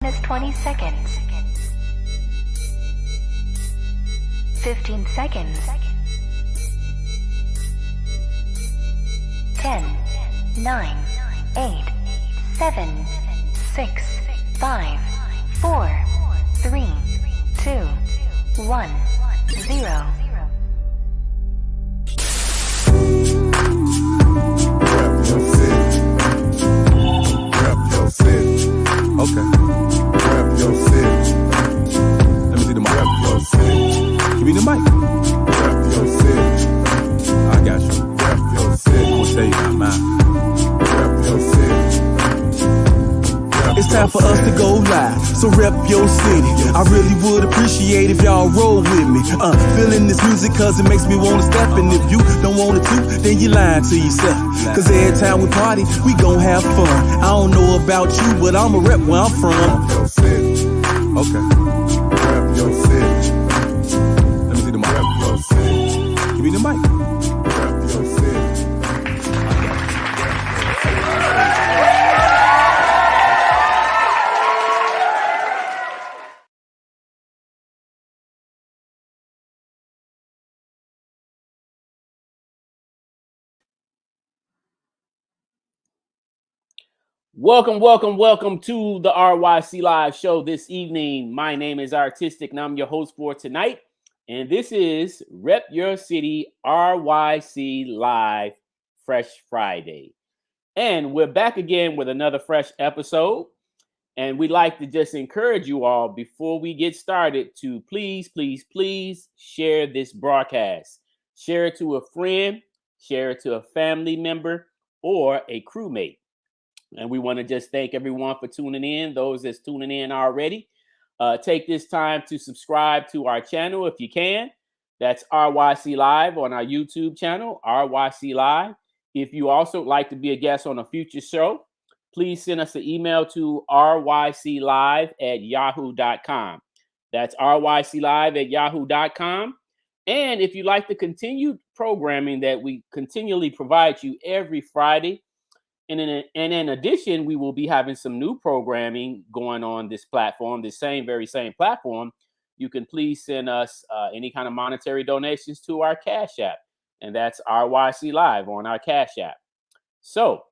is 20 seconds. 15 seconds. 10, 9, 8, 7, 6, 5, 4, 3, 2, 1, 0. Okay. Rep your city. Let me see the mic. Rep your city. Give me the mic. Rep your city. I got you. Rep your city. I'm gonna tell you about mine. Rep your city. It's time for us to go live, so rep your city. I really would appreciate if y'all roll with me. Feeling this music cause it makes me wanna step. And if you don't want to, then you lying to yourself. Cause every time we party, we gon' have fun. I don't know about you, but I'ma rep where I'm from. Rep your city. Okay. Rep your city. Let me see the mic. Rep your city. Give me the mic. Rep your city. Welcome to the RYC Live show this evening. My name is Artistic and I'm your host for tonight. And this is Rep Your City RYC Live Fresh Friday. And we're back again with another fresh episode. And we'd like to just encourage you all before we get started to please share this broadcast. Share it to a friend, share it to a family member, or a crewmate. And we want to just thank everyone for tuning in. Those that's tuning in already, take this time to subscribe to our channel if you can. That's RYC Live on our YouTube channel, RYC Live. If you also like to be a guest on a future show, please send us an email to ryclive@yahoo.com. That's ryclive@yahoo.com. And if you like the continued programming that we continually provide you every Friday, and in addition, we will be having some new programming going on this platform, this very same platform. You can please send us any kind of monetary donations to our Cash App. And that's RYC Live on our Cash App. So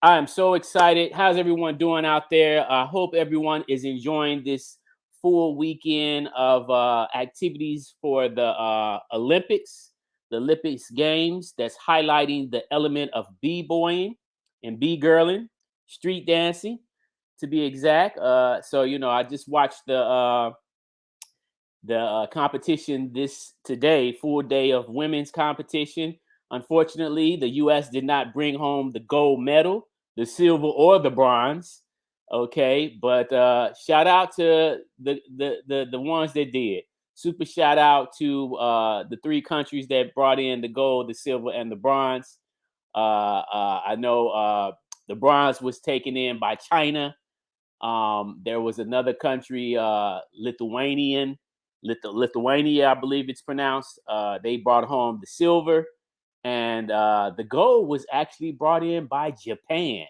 I'm so excited. How's everyone doing out there? I hope everyone is enjoying this full weekend of activities for the Olympics Games that's highlighting the element of b-boying and b-girling, street dancing, to be exact. So I just watched the competition today, full day of women's competition. Unfortunately, the U.S. did not bring home the gold medal, the silver or the bronze. Okay, but shout out to the ones that did. Super shout out to the three countries that brought in the gold, the silver, and the bronze. I know the bronze was taken in by China. There was another country, Lithuania, I believe it's pronounced. They brought home the silver, and the gold was actually brought in by Japan.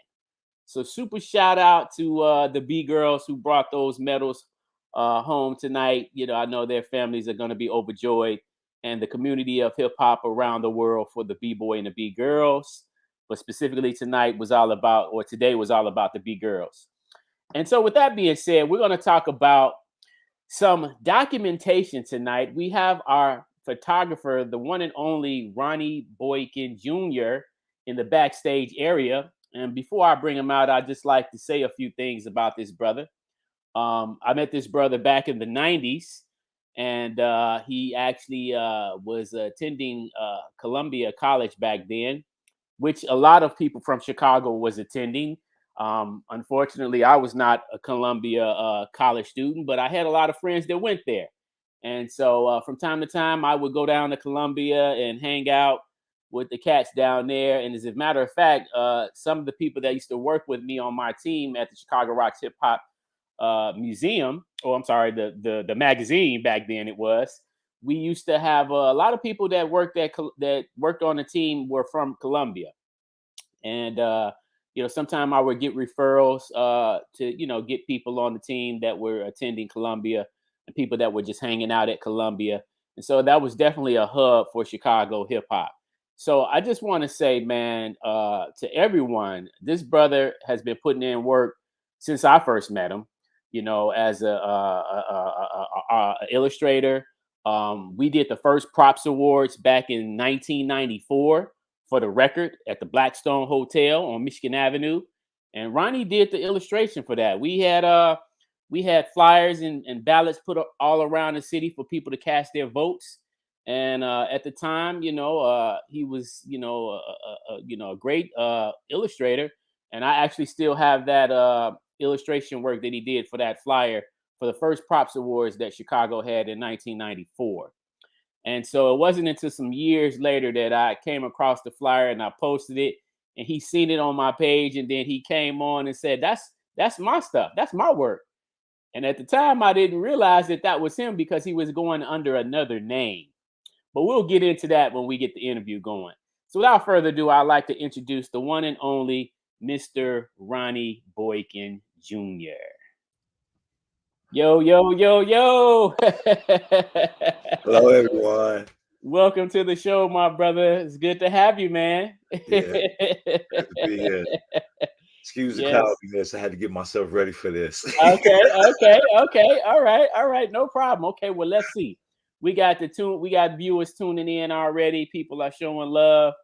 So super shout out to the B girls who brought those medals home tonight. I know their families are going to be overjoyed, and the community of hip hop around the world for the B-boy and the B girls. But specifically today was all about the B girls. And so with that being said, we're going to talk about some documentation tonight. We have our photographer, the one and only Ronnie Boykin Jr. in the backstage area. And before I bring him out, I'd just like to say a few things about this brother. I met this brother back in the 90s, and he actually was attending Columbia College back then, which a lot of people from Chicago was attending. Unfortunately, I was not a Columbia college student, but I had a lot of friends that went there. And so from time to time, I would go down to Columbia and hang out with the cats down there. And as a matter of fact, some of the people that used to work with me on my team at the Chicago Rocks Hip Hop Museum, the magazine back then it was, we used to have a lot of people that worked on the team were from Columbia. And sometime I would get referrals to get people on the team that were attending Columbia and people that were just hanging out at Columbia. And so that was definitely a hub for Chicago hip hop. So I just want to say, man, to everyone, this brother has been putting in work since I first met him, as a illustrator. We did the first Props Awards back in 1994 for the record at the Blackstone Hotel on Michigan Avenue. And Ronnie did the illustration for that. We had flyers and ballots put all around the city for people to cast their votes. And at the time, he was, a great illustrator. And I actually still have that illustration work that he did for that flyer for the first Props Awards that Chicago had in 1994. And so it wasn't until some years later that I came across the flyer and I posted it, and he seen it on my page, and then he came on and said, "That's my stuff. That's my work." And at the time, I didn't realize that was him because he was going under another name. But we'll get into that when we get the interview going. So without further ado, I'd like to introduce the one and only Mr. Ronnie Boykin Jr. Yo, yo, yo, yo. Hello, everyone. Welcome to the show, my brother. It's good to have you, man. Yeah, good to be here. Excuse the cloudiness. I had to get myself ready for this. Okay. All right. No problem. Okay, well, let's see. We got viewers tuning in already. People are showing love,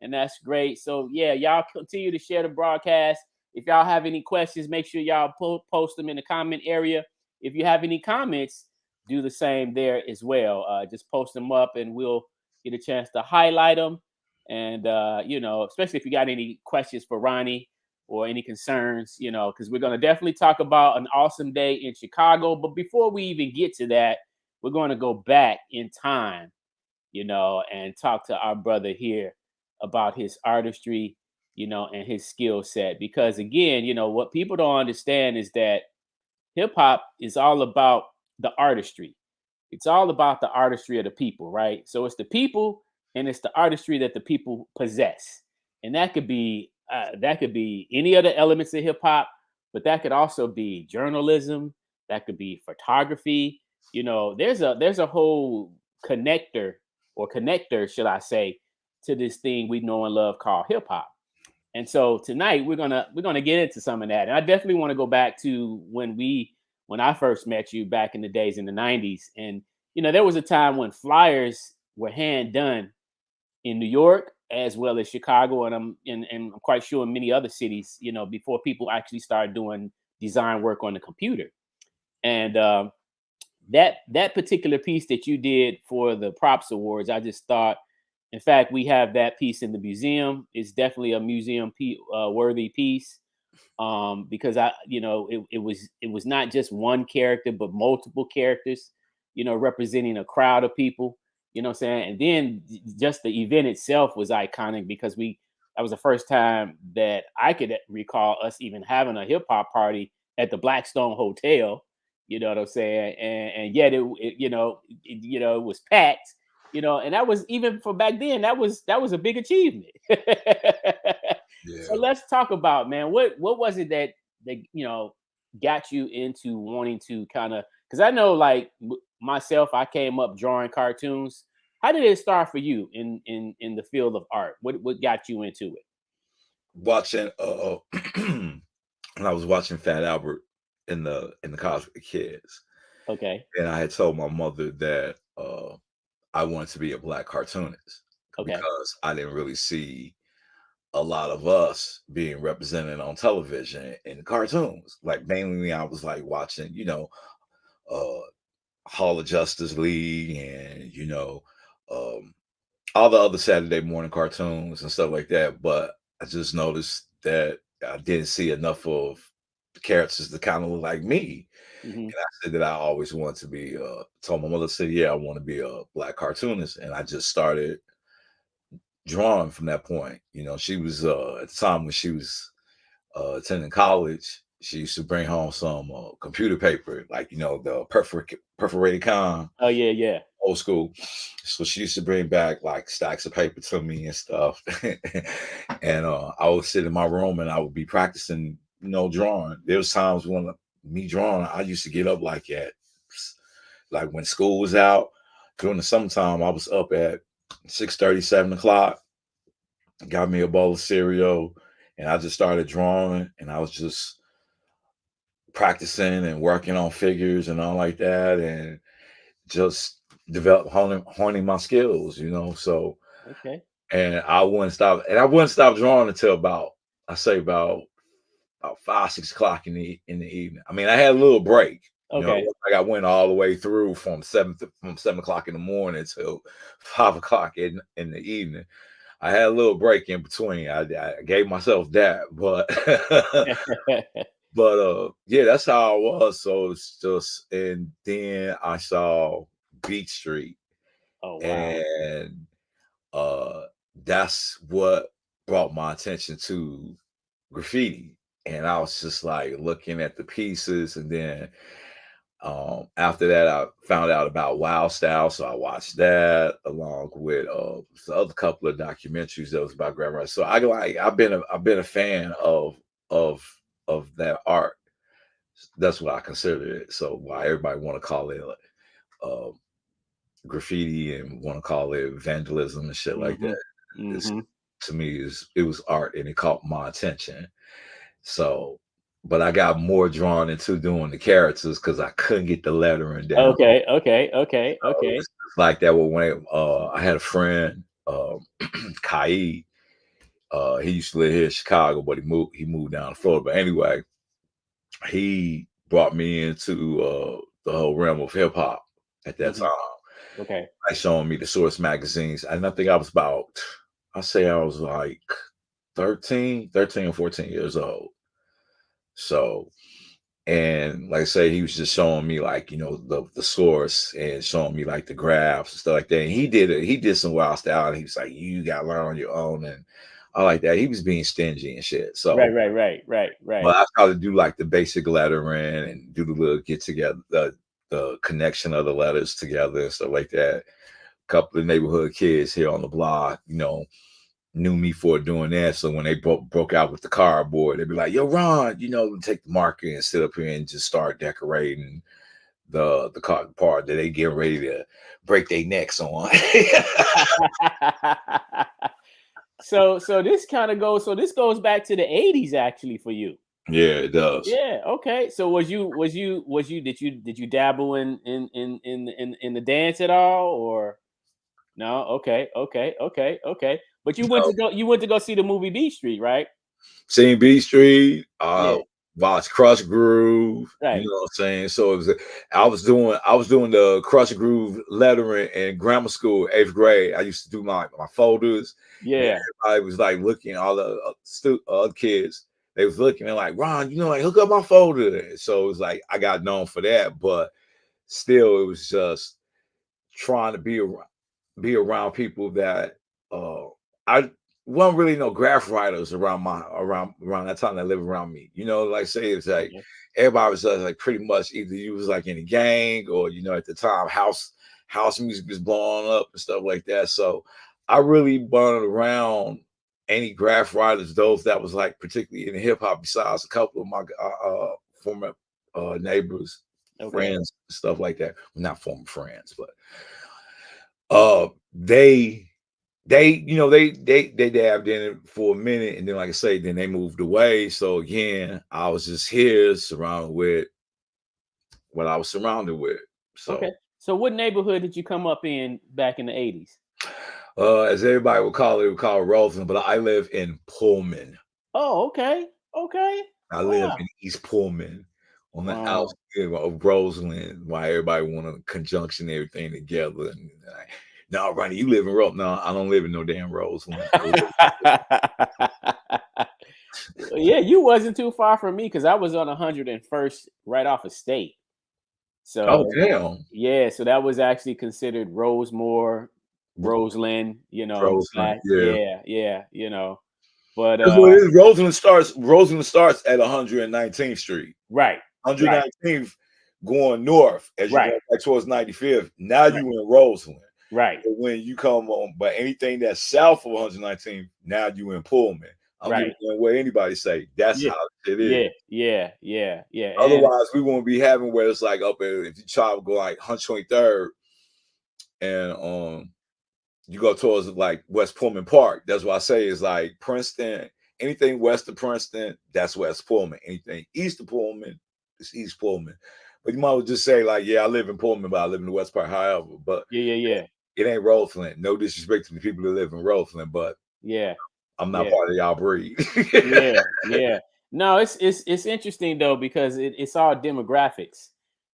and that's great. So yeah, y'all continue to share the broadcast. If y'all have any questions, make sure y'all post them in the comment area. If you have any comments, do the same there as well. Just post them up, and we'll get a chance to highlight them. And especially if you got any questions for Ronnie or any concerns, because we're going to definitely talk about an awesome day in Chicago. But before we even get to that, we're going to go back in time, and talk to our brother here about his artistry, and his skill set. Because again, what people don't understand is that hip hop is all about the artistry. It's all about the artistry of the people, right? So it's the people and it's the artistry that the people possess. And that could be any other elements of hip hop, but that could also be journalism, that could be photography. There's a whole connector should I say, to this thing we know and love called hip hop. And so tonight we're gonna get into some of that. And I definitely want to go back to when I first met you back in the days in the 90s. And there was a time when flyers were hand done in New York as well as Chicago, and I'm quite sure in many other cities, before people actually started doing design work on the computer. And that particular piece that you did for the Props Awards, I just thought, in fact, we have that piece in the museum. It's definitely a museum worthy piece, because it was not just one character, but multiple characters, representing a crowd of people. You know what I'm saying? And then just the event itself was iconic because that was the first time that I could recall us even having a hip hop party at the Blackstone Hotel. You know what I'm saying? And yet it was packed. And that was, even for back then, that was a big achievement. Yeah. So let's talk about, man, what was it that got you into wanting to kind of, because I know, like myself, I came up drawing cartoons. How did it start for you in the field of art? What got you into it? Watching when I was watching Fat Albert in the Cosmic Kids. Okay. And I had told my mother that I wanted to be a Black cartoonist. Okay. Because I didn't really see a lot of us being represented on television in cartoons. Like mainly I was like watching, Hall of Justice League and, all the other Saturday morning cartoons and stuff like that. But I just noticed that I didn't see enough of the characters that kind of look like me. Mm-hmm. And I said that I always wanted to be, told my mother, said, yeah, I want to be a Black cartoonist. And I just started drawing from that point. She was, at the time when she was attending college, she used to bring home some computer paper, like, the perforated con. Oh, yeah. old school. So she used to bring back like stacks of paper to me and stuff. And I would sit in my room and I would be practicing, drawing. There was times when me drawing, I used to get up like when school was out during the summertime, I was up at 6:30, 7 o'clock, got me a bowl of cereal, and I just started drawing, and I was just practicing and working on figures and all like that, and just honing my skills, So, Okay. and I wouldn't stop drawing until about 5, 6 o'clock in the evening. I mean, I had a little break. Okay. Like I went all the way through from 7 o'clock in the morning till 5 o'clock in the evening. I had a little break in between. I gave myself that, but yeah, that's how I was. So it's just, and then I saw Beat Street, Oh, wow. and that's what brought my attention to graffiti. And I was just like looking at the pieces, and then after that, I found out about Wild Style, so I watched that along with the other couple of documentaries that was about grandma. So I've been a fan of that art. That's what I consider it. So why everybody want to call it uh, graffiti and want to call it vandalism and shit like that. It's, to me, it was art, and it caught my attention. So, but I got more drawn into doing the characters because I couldn't get the lettering down. Okay. So it's like that when I had a friend, Kaid. He used to live here in Chicago, but he moved down to Florida. But anyway, he brought me into the whole realm of hip hop at that time. Okay. By showing me the Source magazines. And I think I was like 13 or 14 years old. So, and like I say, he was just showing me like, the Source and showing me like the graphs and stuff like that. And he did some Wild Style, and he was like, you gotta learn on your own. And I like that. He was being stingy and shit. So Right. but I tried to do like the basic lettering and do the little get together, the connection of the letters together and stuff like that. A couple of neighborhood kids here on the block, knew me for doing that. So when they broke out with the cardboard, they'd be like, yo, Ron, take the marker and sit up here and just start decorating the card part that they get ready to break their necks on. So this kind of goes. So this goes back to the 80s actually for you. Yeah, it does. Yeah. Okay. So did you dabble in the dance at all, or no? Okay. But you went to go see the movie Beat Street, right? Seen Beat Street. Yeah. Watched Crush Groove. Right. You know what I'm saying? So I was doing the Crush Groove lettering in grammar school, 8th grade. I used to do my folders. Yeah. I was like looking, all the other kids, they was looking and like, Ron, like hook up my folder. So it was like I got known for that, but still it was just trying to be around people that I wasn't really no graph writers around that time that lived around me. Like say it's like everybody was like pretty much either you was like in a gang or at the time house music was blowing up and stuff like that. So I really weren't around any graph writers, those that was like particularly in hip hop, besides a couple of my former neighbors, friends, stuff like that. Well, not former friends, but they dabbed in it for a minute, and then like I say, then they moved away. So again, I was just here surrounded with what I was surrounded with. So what neighborhood did you come up in back in the 80s? As everybody would call it Roseland, but I live in Pullman. Oh, okay. I live in East Pullman on the outskirts of Roseland, why everybody want to conjunction everything together. And no, Ronnie, you live in Roseland. No, I don't live in no damn Roseland. Yeah, you wasn't too far from me because I was on 101st right off of State. So oh damn. Yeah, so that was actually considered Rosemore, Roseland, Roseland, yeah, But Roseland starts at 119th Street. Right. 119th going north as you Right. go back towards 95th. Now Right. you in Roseland. Right. But when you come on, but anything that's south of 119th, now you in Pullman. I'm Right. just going where anybody say that's Yeah. how it is. Yeah. And Otherwise, we won't be having where it's like up there. If you try to go like 123rd and you go towards like West Pullman Park. That's what I say is like Princeton. Anything west of Princeton, that's West Pullman. Anything east of Pullman, it's East Pullman. But you might as well just say like, yeah, I live in Pullman, but I live in the West Part. However, but yeah. it ain't Roseland. No disrespect to the people that live in Roseland, but Yeah. I'm not part of y'all breed. Yeah. No, it's interesting though because it's all demographics,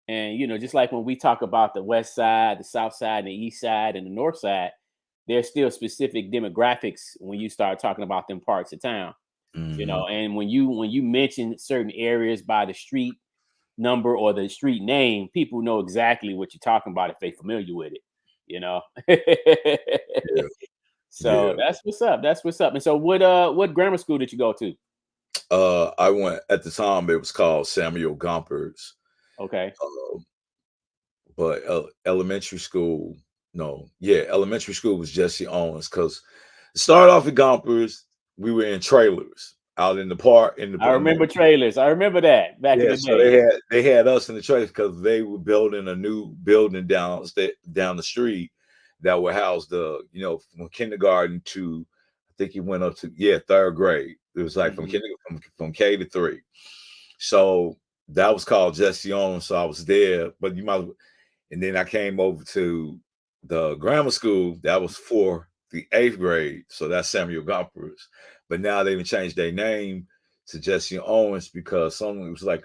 and you know, just like when we talk about the west side, the south side, and the east side, and the north side, there's still specific demographics when you start talking about them parts of town. You know, and when you mention certain areas by the street number or the street name, people know exactly what you're talking about if they're familiar with it. You know. Yeah. So that's what's up. That's what's up. And so what grammar school did you go to? I went at the time. It was called Samuel Gompers, Okay. but elementary school. No, elementary school was Jesse Owens because it started off at Gompers. We were in trailers out in the park. I remember trailers. I remember that back in the So day. they had us in the trailers because they were building a new building down the street that would house the from kindergarten to I think he went up to third grade. It was like from K to 3. So that was called Jesse Owens. So I was there, but and then I came over to the grammar school that was for the 8th grade. So that's Samuel Gompers. But now they even changed their name to Jesse Owens because someone was like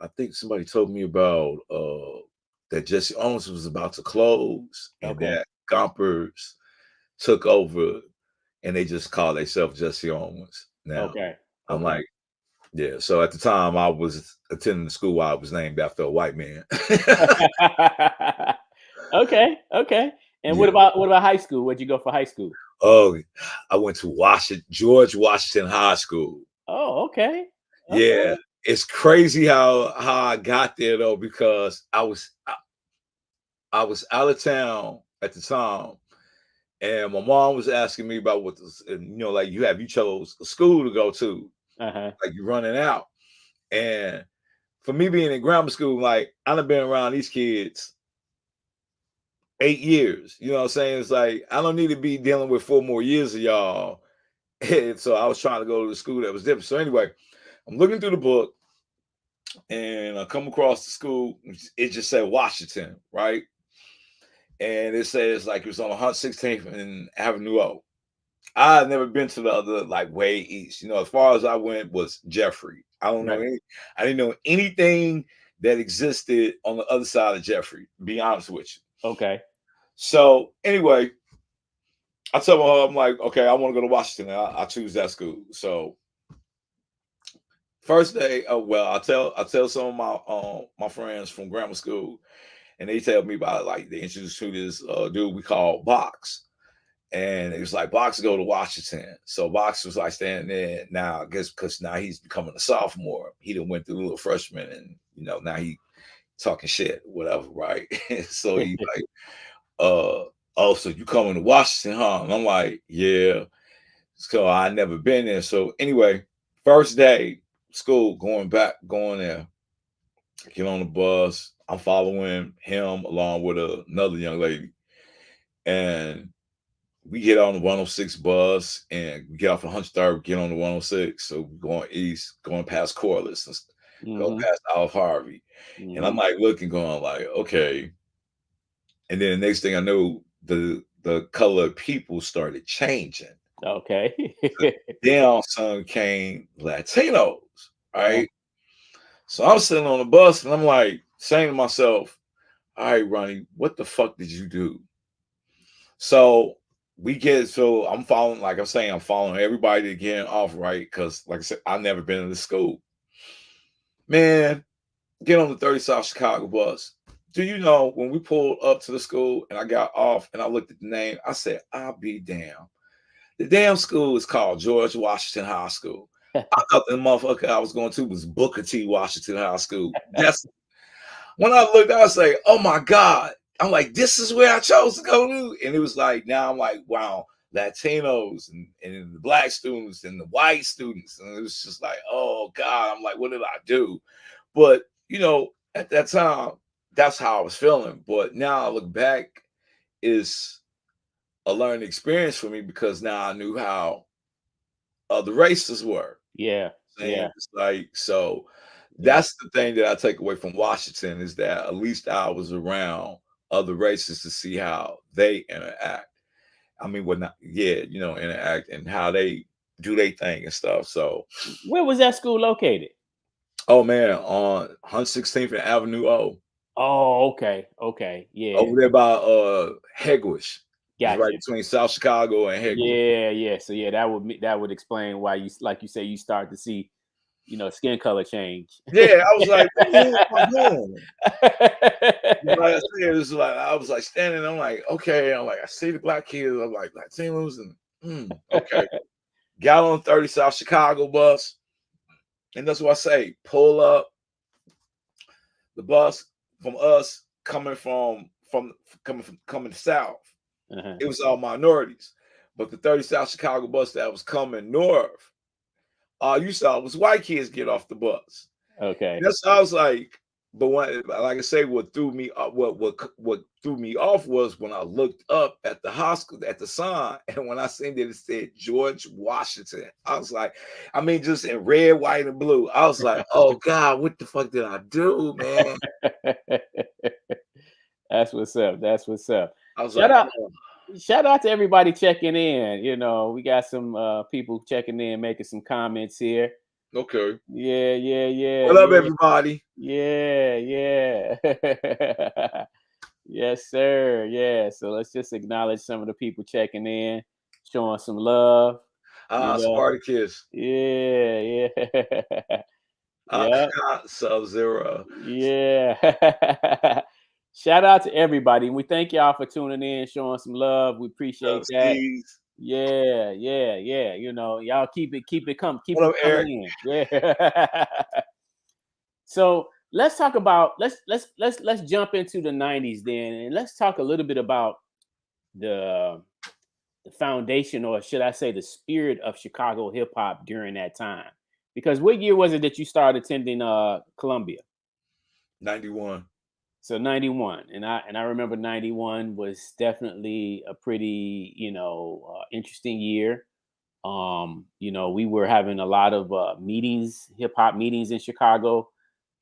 I think somebody told me about that Jesse Owens was about to close and that Gompers took over and they just call themselves Jesse Owens. Now I'm like, yeah. So at the time I was attending the school, I was named after a white man. Okay. And what about high school? Where'd you go for high school? Oh, I went to George Washington High School. Oh, okay. Yeah. It's crazy how I got there though, because I was out of town at the time. And my mom was asking me about what like you chose a school to go to, like you're running out. And for me being in grammar school, like I've been around these kids 8 years. You know what I'm saying? It's like I don't need to be dealing with 4 more years of y'all. And so I was trying to go to the school that was different. So anyway, I'm looking through the book and I come across the school. It just said Washington, right? And it says like it was on 116th and Avenue O. I had never been to the other like way east. As far as I went was Jeffrey. I don't know I didn't know anything that existed on the other side of Jeffrey, to be honest with you. Okay. So anyway, I tell her, I'm like, okay, I want to go to Washington. I choose that school. So first day, I tell some of my friends from grammar school, and they tell me about it, like they introduced to this dude we call Box. And it was like Box go to Washington. So Box was like standing there now, I guess because now he's becoming a sophomore. He done went through a little freshman and now he talking shit, whatever, right? So he like, oh, so you coming to Washington, huh? And I'm like, yeah. So I never been there. So anyway, first day, school, going there. Get on the bus. I'm following him along with another young lady. And we get on the 106 bus and we get off the 103rd, get on the 106. So we're going east, going past Corliss, go past Olive Harvey. And I'm like looking, going like, okay. And then the next thing I know, the color of people started changing. Okay. Down some came Latinos, right? So I'm sitting on the bus and I'm like saying to myself, all right, Ronnie, what the fuck did you do? So I'm following, like I'm saying, I'm following everybody again off, right? Because like I said, I've never been in the school. Man, get on the 30 South Chicago bus. Do you know when we pulled up to the school and I got off and I looked at the name, I said, I'll be damned. The damn school is called George Washington High School. I thought the motherfucker I was going to was Booker T. Washington High School. when I looked, I was like, oh my God. I'm like, this is where I chose to go to. And it was like, now I'm like, wow, Latinos and the black students and the white students. And it was just like, oh God, I'm like, what did I do? But, you know, at that time, that's how I was feeling. But now I look back, it's a learning experience for me because now I knew how other races were. Yeah. Saying Yeah. it's like, so Yeah. that's the thing that I take away from Washington is that at least I was around other races to see how they interact. I mean, well, not, yeah, you know, interact and how they do their thing and stuff. So, Where was that school located? oh man, on 116th and Avenue O, Oh, okay. Okay. Yeah. over there by Hegewisch. It's right Gotcha. between South Chicago and Hegewisch. Yeah. Yeah. So yeah, that would explain why you, like you say, you start to see, skin color change. Yeah, I was like, what the hell am I doing? Like I said, it was like I was like standing. I'm like, okay. I'm like, I see the black kids. I'm like Latinos and okay. Got on 30 South Chicago bus, and that's what I say. Pull up the bus from us coming coming south. Uh-huh. It was all minorities, but the 30 South Chicago bus that was coming north, all you saw was white kids get off the bus. Okay. That's I was like. But when, like I say, what threw me what threw me off was when I looked up at the hospital at the sign, and when I seen that it said George Washington, I was like, I mean, just in red, white, and blue. I was like, oh God, what the fuck did I do, man? That's what's up. That's what's up. I was Shout like, out, shout out to everybody checking in. We got some people checking in, making some comments here. okay, Yeah, yeah, yeah. what up, yeah. everybody? Yeah, yeah. Yes, sir. Yeah. So let's just acknowledge some of the people checking in, showing some love. Spartacus, Yeah, yeah. Yeah, Sub-Zero, yeah. Shout out to everybody. And we thank y'all for tuning in, showing some love. We appreciate that. Yeah, yeah, yeah. Y'all keep it coming What up, Eric? in. Yeah. So let's talk about let's jump into the 90s then, and let's talk a little bit about the foundation, or should I say the spirit of Chicago hip hop during that time. Because what year was it that you started attending Columbia? 91. So 91, and I remember 91 was definitely a pretty interesting year. We were having a lot of meetings, hip hop meetings in Chicago.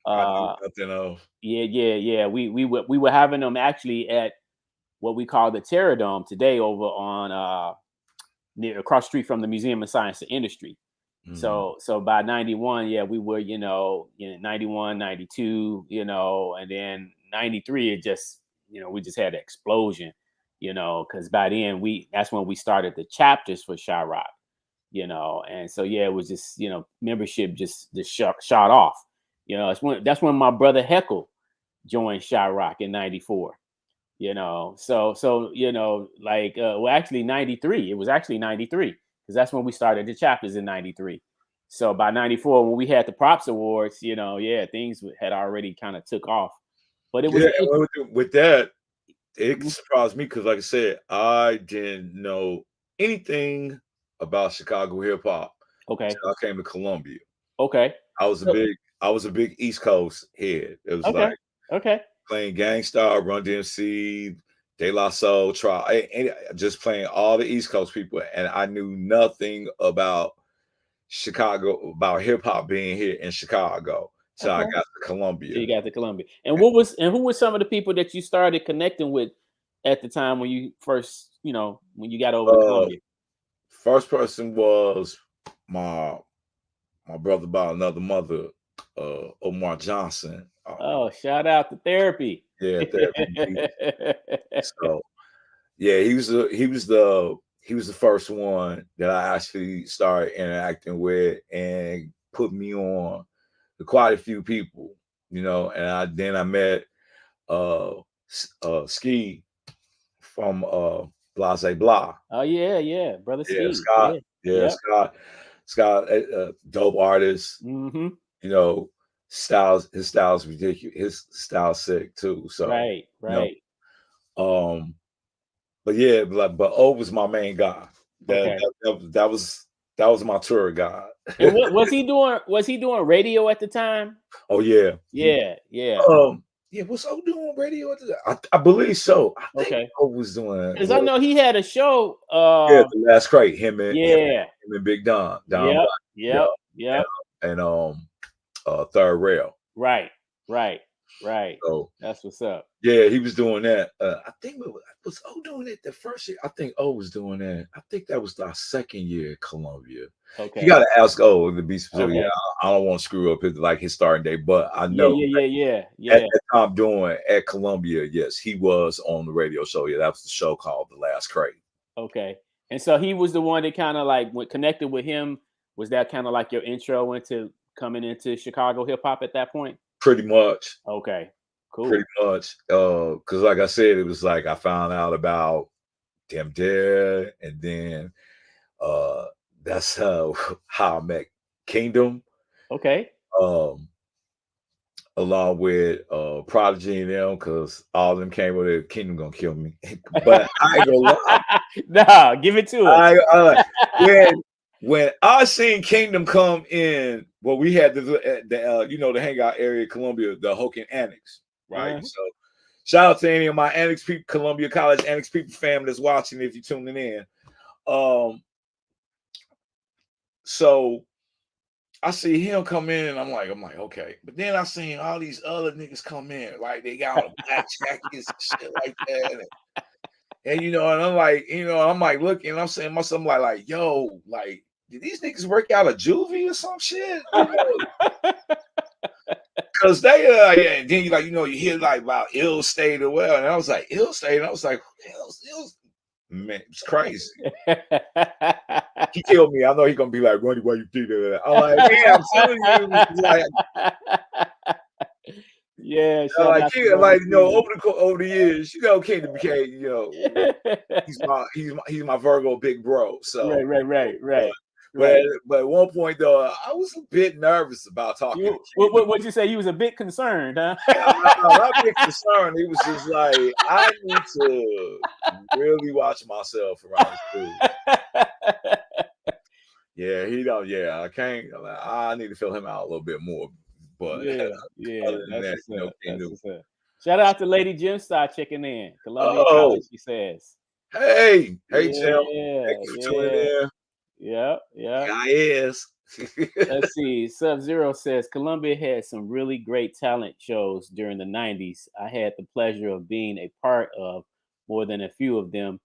I knew nothing of. Yeah. We were having them actually at what we call the Terror Dome today, over on near across the street from the Museum of Science and Industry. Mhm. So by 91, yeah, we were 91, 92, and then 93 it just we just had an explosion, because by then that's when we started the chapters for Chiraq, and so yeah, it was just membership just shot off. That's when my brother Heckle joined Chiraq in 94. Actually 93. It was actually 93 because that's when we started the chapters in 93. So by 94, when we had the props awards, things had already kind of took off. But it was with that, it surprised me because, like I said, I didn't know anything about Chicago hip hop. Okay. Until I came to Columbia. Okay. I was a big East Coast head. It was okay. like Okay. playing Gangstar, Run DMC, De La Soul, and just playing all the East Coast people, and I knew nothing about Chicago, about hip hop being here in Chicago. So I got to Columbia. So you got to Columbia. And who were some of the people that you started connecting with at the time when you first, when you got over to Columbia? First person was my brother by another mother, Omar Johnson. Oh, shout out to Therapy. Yeah, Therapy. So yeah, he was the first one that I actually started interacting with and put me on to quite a few people, and I met Ski from Blase Blah. Oh yeah, brother Ski. Yeah, Scott. Yeah, Scott, dope artist. Mm-hmm. his style's ridiculous. His style's sick too. So Right, right. but yeah, but O was my main guy. That Okay. that was my tour guy. And what was he doing? Was he doing radio at the time? Oh yeah. Yeah, yeah. Yeah, what's O doing on radio? I believe so. I think Okay. O was doing Because I know he had a show. yeah, the last crate, Yeah. him and Big Don Yep. Black. Yeah. Yep. Yep. And Third Rail. Right. Right. Right. So That's what's up. yeah, he was doing that. I think was O doing it the first year. I think O was doing that. I think that was our second year at Columbia. Okay. You got to ask O to be specific. Okay. I don't want to screw up his starting date, but I Yeah, know yeah. at that time doing at Columbia, yes, he was on the radio show. Yeah, that was the show called The Last Crate. Okay. And so he was the one that kind of like connected with him. Was that kind of like your intro into coming into Chicago hip hop at that point? Pretty much. Okay. Cool. Pretty much. Because like I said, it was like I found out about them there, and then that's how I met Kingdom. Okay. Along with Prodigy and them, because all of them came with it. Kingdom gonna kill me. But I ain't gonna lie. No, give it to us. When I seen Kingdom come in, well, we had the hangout area of Columbia, the Hoken Annex, right? Uh-huh. So shout out to any of my Annex people, Columbia College Annex people family that's watching if you're tuning in. So I see him come in and I'm like, okay. But then I seen all these other niggas come in, like they got on black jackets and shit like that. And and I'm like looking, and I'm saying to myself, like, yo, like, did these niggas work out of juvie or some shit? Because they and then you hear like about ill state or well, and I was like, ill state, and I was like, who the hell's ill? Man, it's crazy. He killed me. I know he's gonna be like, Ronnie, why you do that? I'm like, yeah, I'm telling you, like, yeah, over the years, Kingdom became, he's my Virgo big bro. So right. But at one point though, I was a bit nervous about talking. What'd you say? You was a bit concerned, huh? I'm a bit concerned. It was just like I need to really watch myself around this dude. Yeah, he don't. Yeah, I can't. I need to fill him out a little bit more. But yeah. Other than that, shout out to Lady Jim Star checking in. Columbia College, she says. Hey, Jim. Thank you for tuning in. Yeah. Guy is. Let's see. Sub-Zero says Columbia had some really great talent shows during the 90s. I had the pleasure of being a part of more than a few of them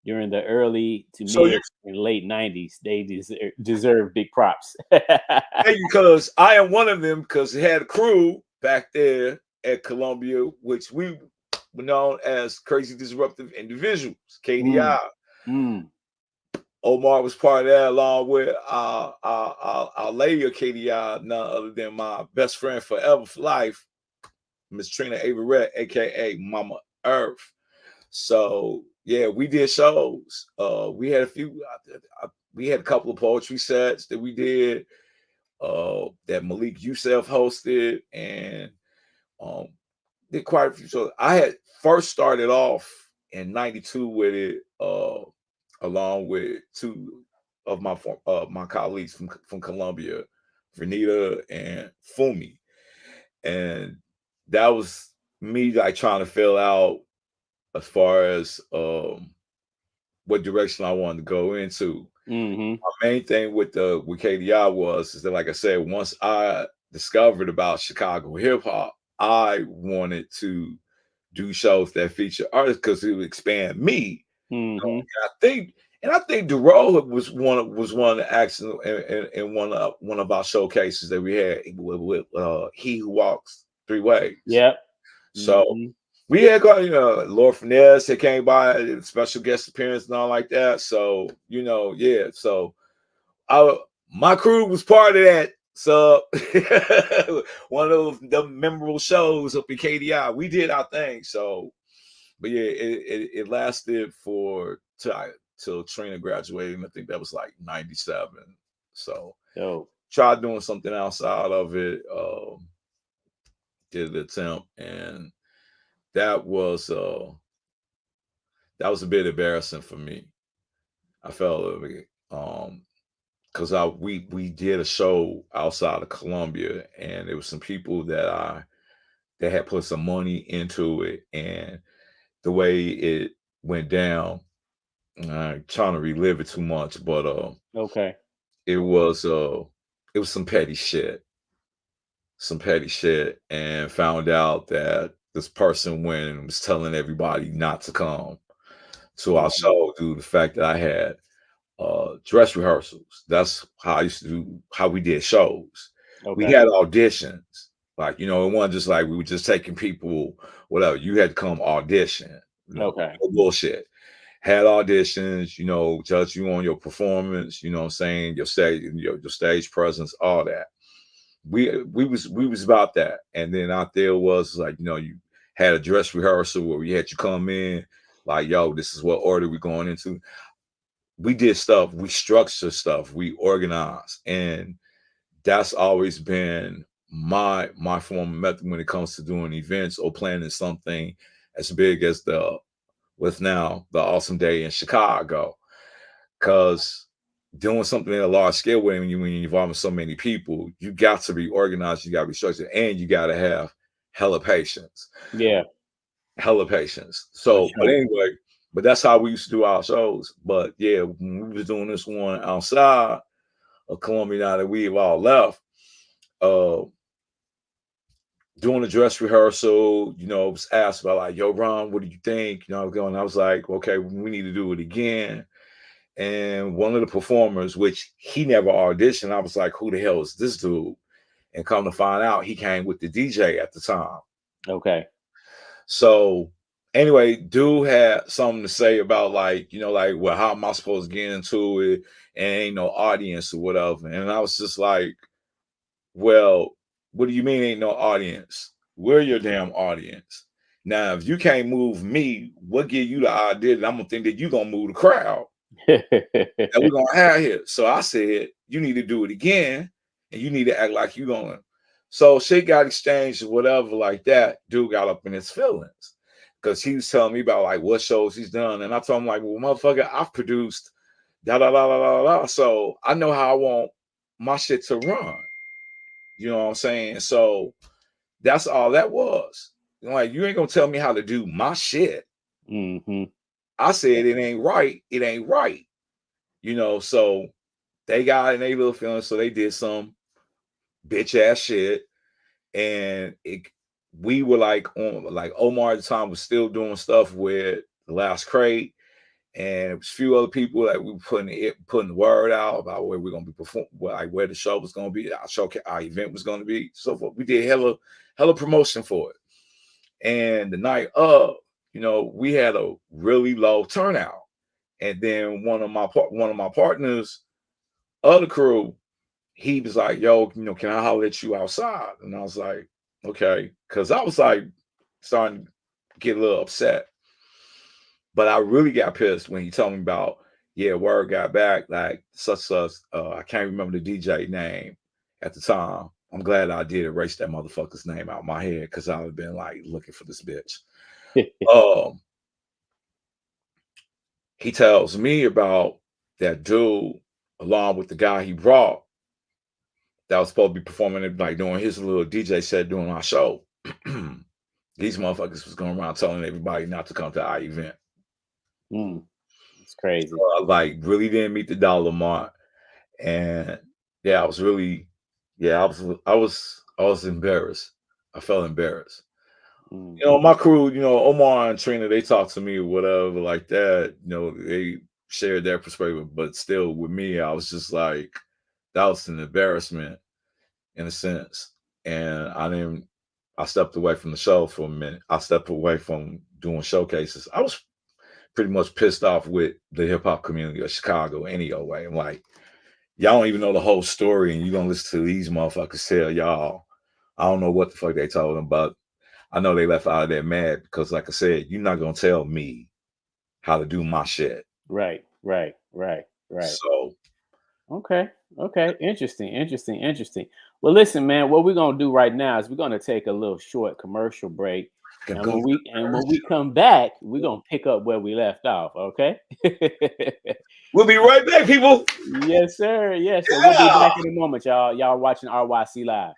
during the early to mid and late 90s. They deserve big props. Because I am one of them, because it had a crew back there at Columbia, which we were known as Crazy Disruptive Individuals, KDI. Omar was part of that, along with our lady of KDI, none other than my best friend forever for life, Miss Trina Averett, aka Mama Earth. So yeah, we did shows. We had a few. We had a couple of poetry sets that we did. That Malik Youssef hosted, and did quite a few shows. I had first started off in '92 with it. Along with two of my colleagues from Columbia, Vernita and Fumi. And that was me like trying to fill out as far as what direction I wanted to go into. My main thing with KDI was that, like I said, once I discovered about Chicago hip hop, I wanted to do shows that feature artists because it would expand me. I think Duro was one of the acts in one of our showcases that we had with He Who Walks Three Ways. Yep. So we had got Lord Finesse that came by, special guest appearance and all like that. So So my crew was part of that. So one of the memorable shows up in KDI. We did our thing. So, but yeah, it lasted till Trina graduated, and I think that was like 97. So tried doing something outside of it. did an attempt, and that was uh that was a bit embarrassing for me. I felt a bit, because I we did a show outside of Columbia, and there was some people that had put some money into it, and the way it went down, I'm trying to relive it too much, but Okay. it was uh it was some petty shit, and found out that this person went and was telling everybody not to come to our Mhm. show due to the fact that I had dress rehearsals. That's how I used to do how we did shows. We Okay. had auditions. Like, it wasn't just like we were just taking people, whatever. You had to come audition. Okay. No bullshit. Had auditions, judge you on your performance, what I'm saying, your stage presence, all that. We was about that. And then out there was like, you had a dress rehearsal where we had you come in, like, yo, this is what order we're going into. We did stuff, we structured stuff, we organized, and that's always been my form of method when it comes to doing events or planning something as big as the awesome day in Chicago. Because doing something at a large scale when you're involving so many people, you got to be organized, you got to be structured, and you got to have hella patience. Yeah, Hella patience. for So, but sure. anyway, but that's how we used to do our shows. But yeah, when we was doing this one outside of Columbia, now that we've all left, uh, doing a dress rehearsal, was asked about like, yo, Ron, what do you think? I was like, okay, we need to do it again. And one of the performers, which he never auditioned, I was like, who the hell is this dude? And come to find out, he came with the DJ at the time. Okay. So anyway, dude had something to say about like, like, well, how am I supposed to get into it? And ain't no audience or whatever. And I was just like, well, what do you mean ain't no audience? We're your damn audience. Now, if you can't move me, what give you the idea that I'm gonna think that you're gonna move the crowd that we're gonna have here? So I said, you need to do it again, and you need to act like you gonna. So shit got exchanged or whatever like that. Dude got up in his feelings because he was telling me about like what shows he's done, and I told him like, well, motherfucker, I've produced da da da da da da, so I know how I want my shit to run. You know what I'm saying? So that's all that was. Like, you ain't gonna tell me how to do my shit. Hmm. I said it ain't right. It ain't right. So they got in their little feelings, so they did some bitch ass shit. And we were like on like Omar at the time was still doing stuff with the Last Crate, and it was a few other people that we were putting the word out about where we're gonna be performing, like where the show was gonna be, our event was gonna be. So forth. We did hella promotion for it. And the night of, we had a really low turnout. And then one of my partners of the crew, he was like, "Yo, can I holler at you outside?" And I was like, "Okay," because I was like starting to get a little upset. But I really got pissed when he told me about, yeah, word got back, like such. I can't remember the DJ name at the time. I'm glad I did erase that motherfucker's name out of my head because I would have been like looking for this bitch. Um, he tells me about that dude along with the guy he brought that was supposed to be performing it, like doing his little DJ set during our show. These motherfuckers was going around telling everybody not to come to our event. It's crazy. I like really didn't meet the dollar mark. And yeah, I was really, yeah, I was embarrassed. I felt embarrassed. Hmm. My crew, Omar and Trina, they talked to me or whatever like that. They shared their perspective, but still with me, I was just like, that was an embarrassment in a sense. And I stepped away from the show for a minute. I stepped away from doing showcases. I was pretty much pissed off with the hip hop community of Chicago anyway. I'm like, y'all don't even know the whole story, and you're gonna listen to these motherfuckers tell y'all. I don't know what the fuck they told them, but I know they left out of there mad because, like I said, you're not gonna tell me how to do my shit. Right. Right. Right. Right. So Okay. Okay. Interesting. Interesting. Interesting. Well, listen, man. What we're gonna do right now is we're gonna take a little short commercial break, Can and go when we come back, we're gonna pick up where we left off. Okay? We'll be right back, people. Yes, sir. Yes, sir. We'll be Yeah. back in a moment, y'all. Y'all watching RYC Live.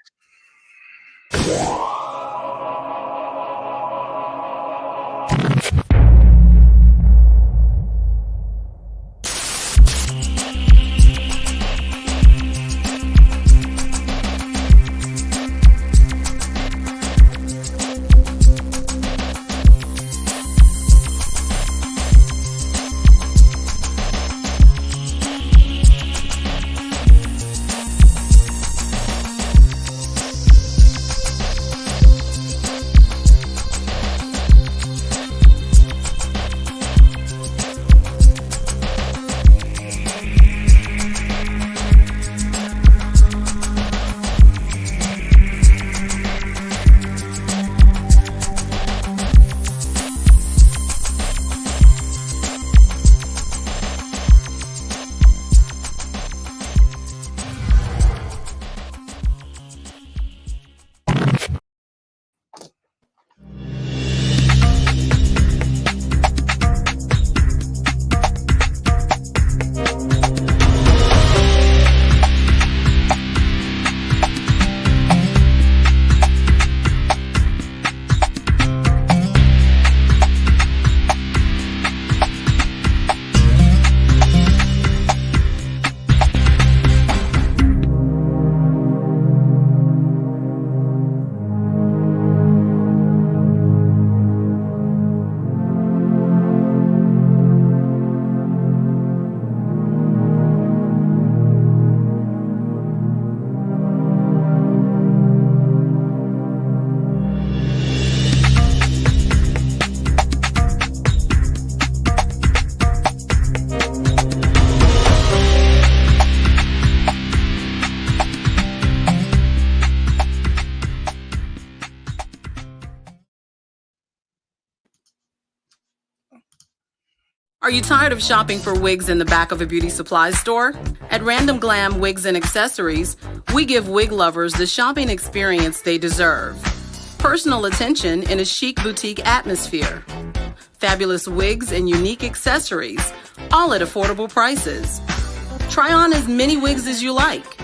Are you tired of shopping for wigs in the back of a beauty supply store? At Random Glam Wigs and Accessories, we give wig lovers the shopping experience they deserve. Personal attention in a chic boutique atmosphere. Fabulous wigs and unique accessories, all at affordable prices. Try on as many wigs as you like.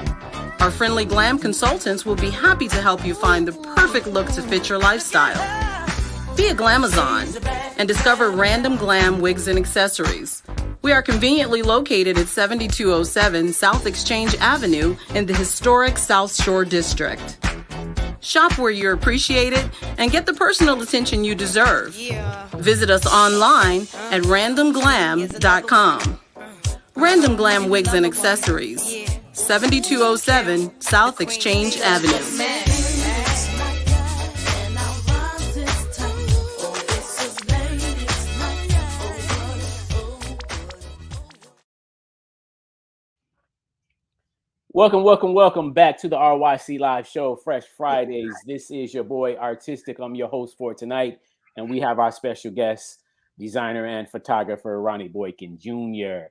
Our friendly glam consultants will be happy to help you find the perfect look to fit your lifestyle. Be a glamazon and discover Random Glam Wigs and Accessories. We are conveniently located at 7207 South Exchange Avenue in the historic South Shore District. Shop where you're appreciated and get the personal attention you deserve. Visit us online at randomglam.com. Random Glam Wigs and Accessories, 7207 South Exchange Avenue. Welcome back to the RYC Live Show, Fresh Fridays. This is your boy Artistic. I'm your host for tonight, and we have our special guest, designer and photographer Ronnie Boykin Jr.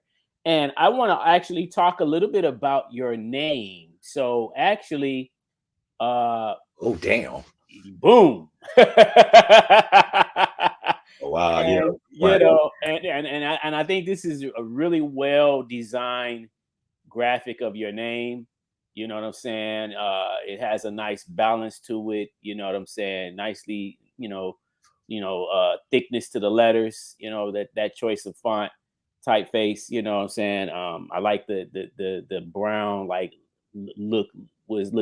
And I want to actually talk a little bit about your name. So actually, Oh damn! boom. Wow, And, yeah, you right. know, and I think this is a really well designed graphic of your name. You know what I'm saying? It has a nice balance to it. You know what I'm saying? Nicely, thickness to the letters. You know that choice of font, typeface. You know what I'm saying? I like the brown like look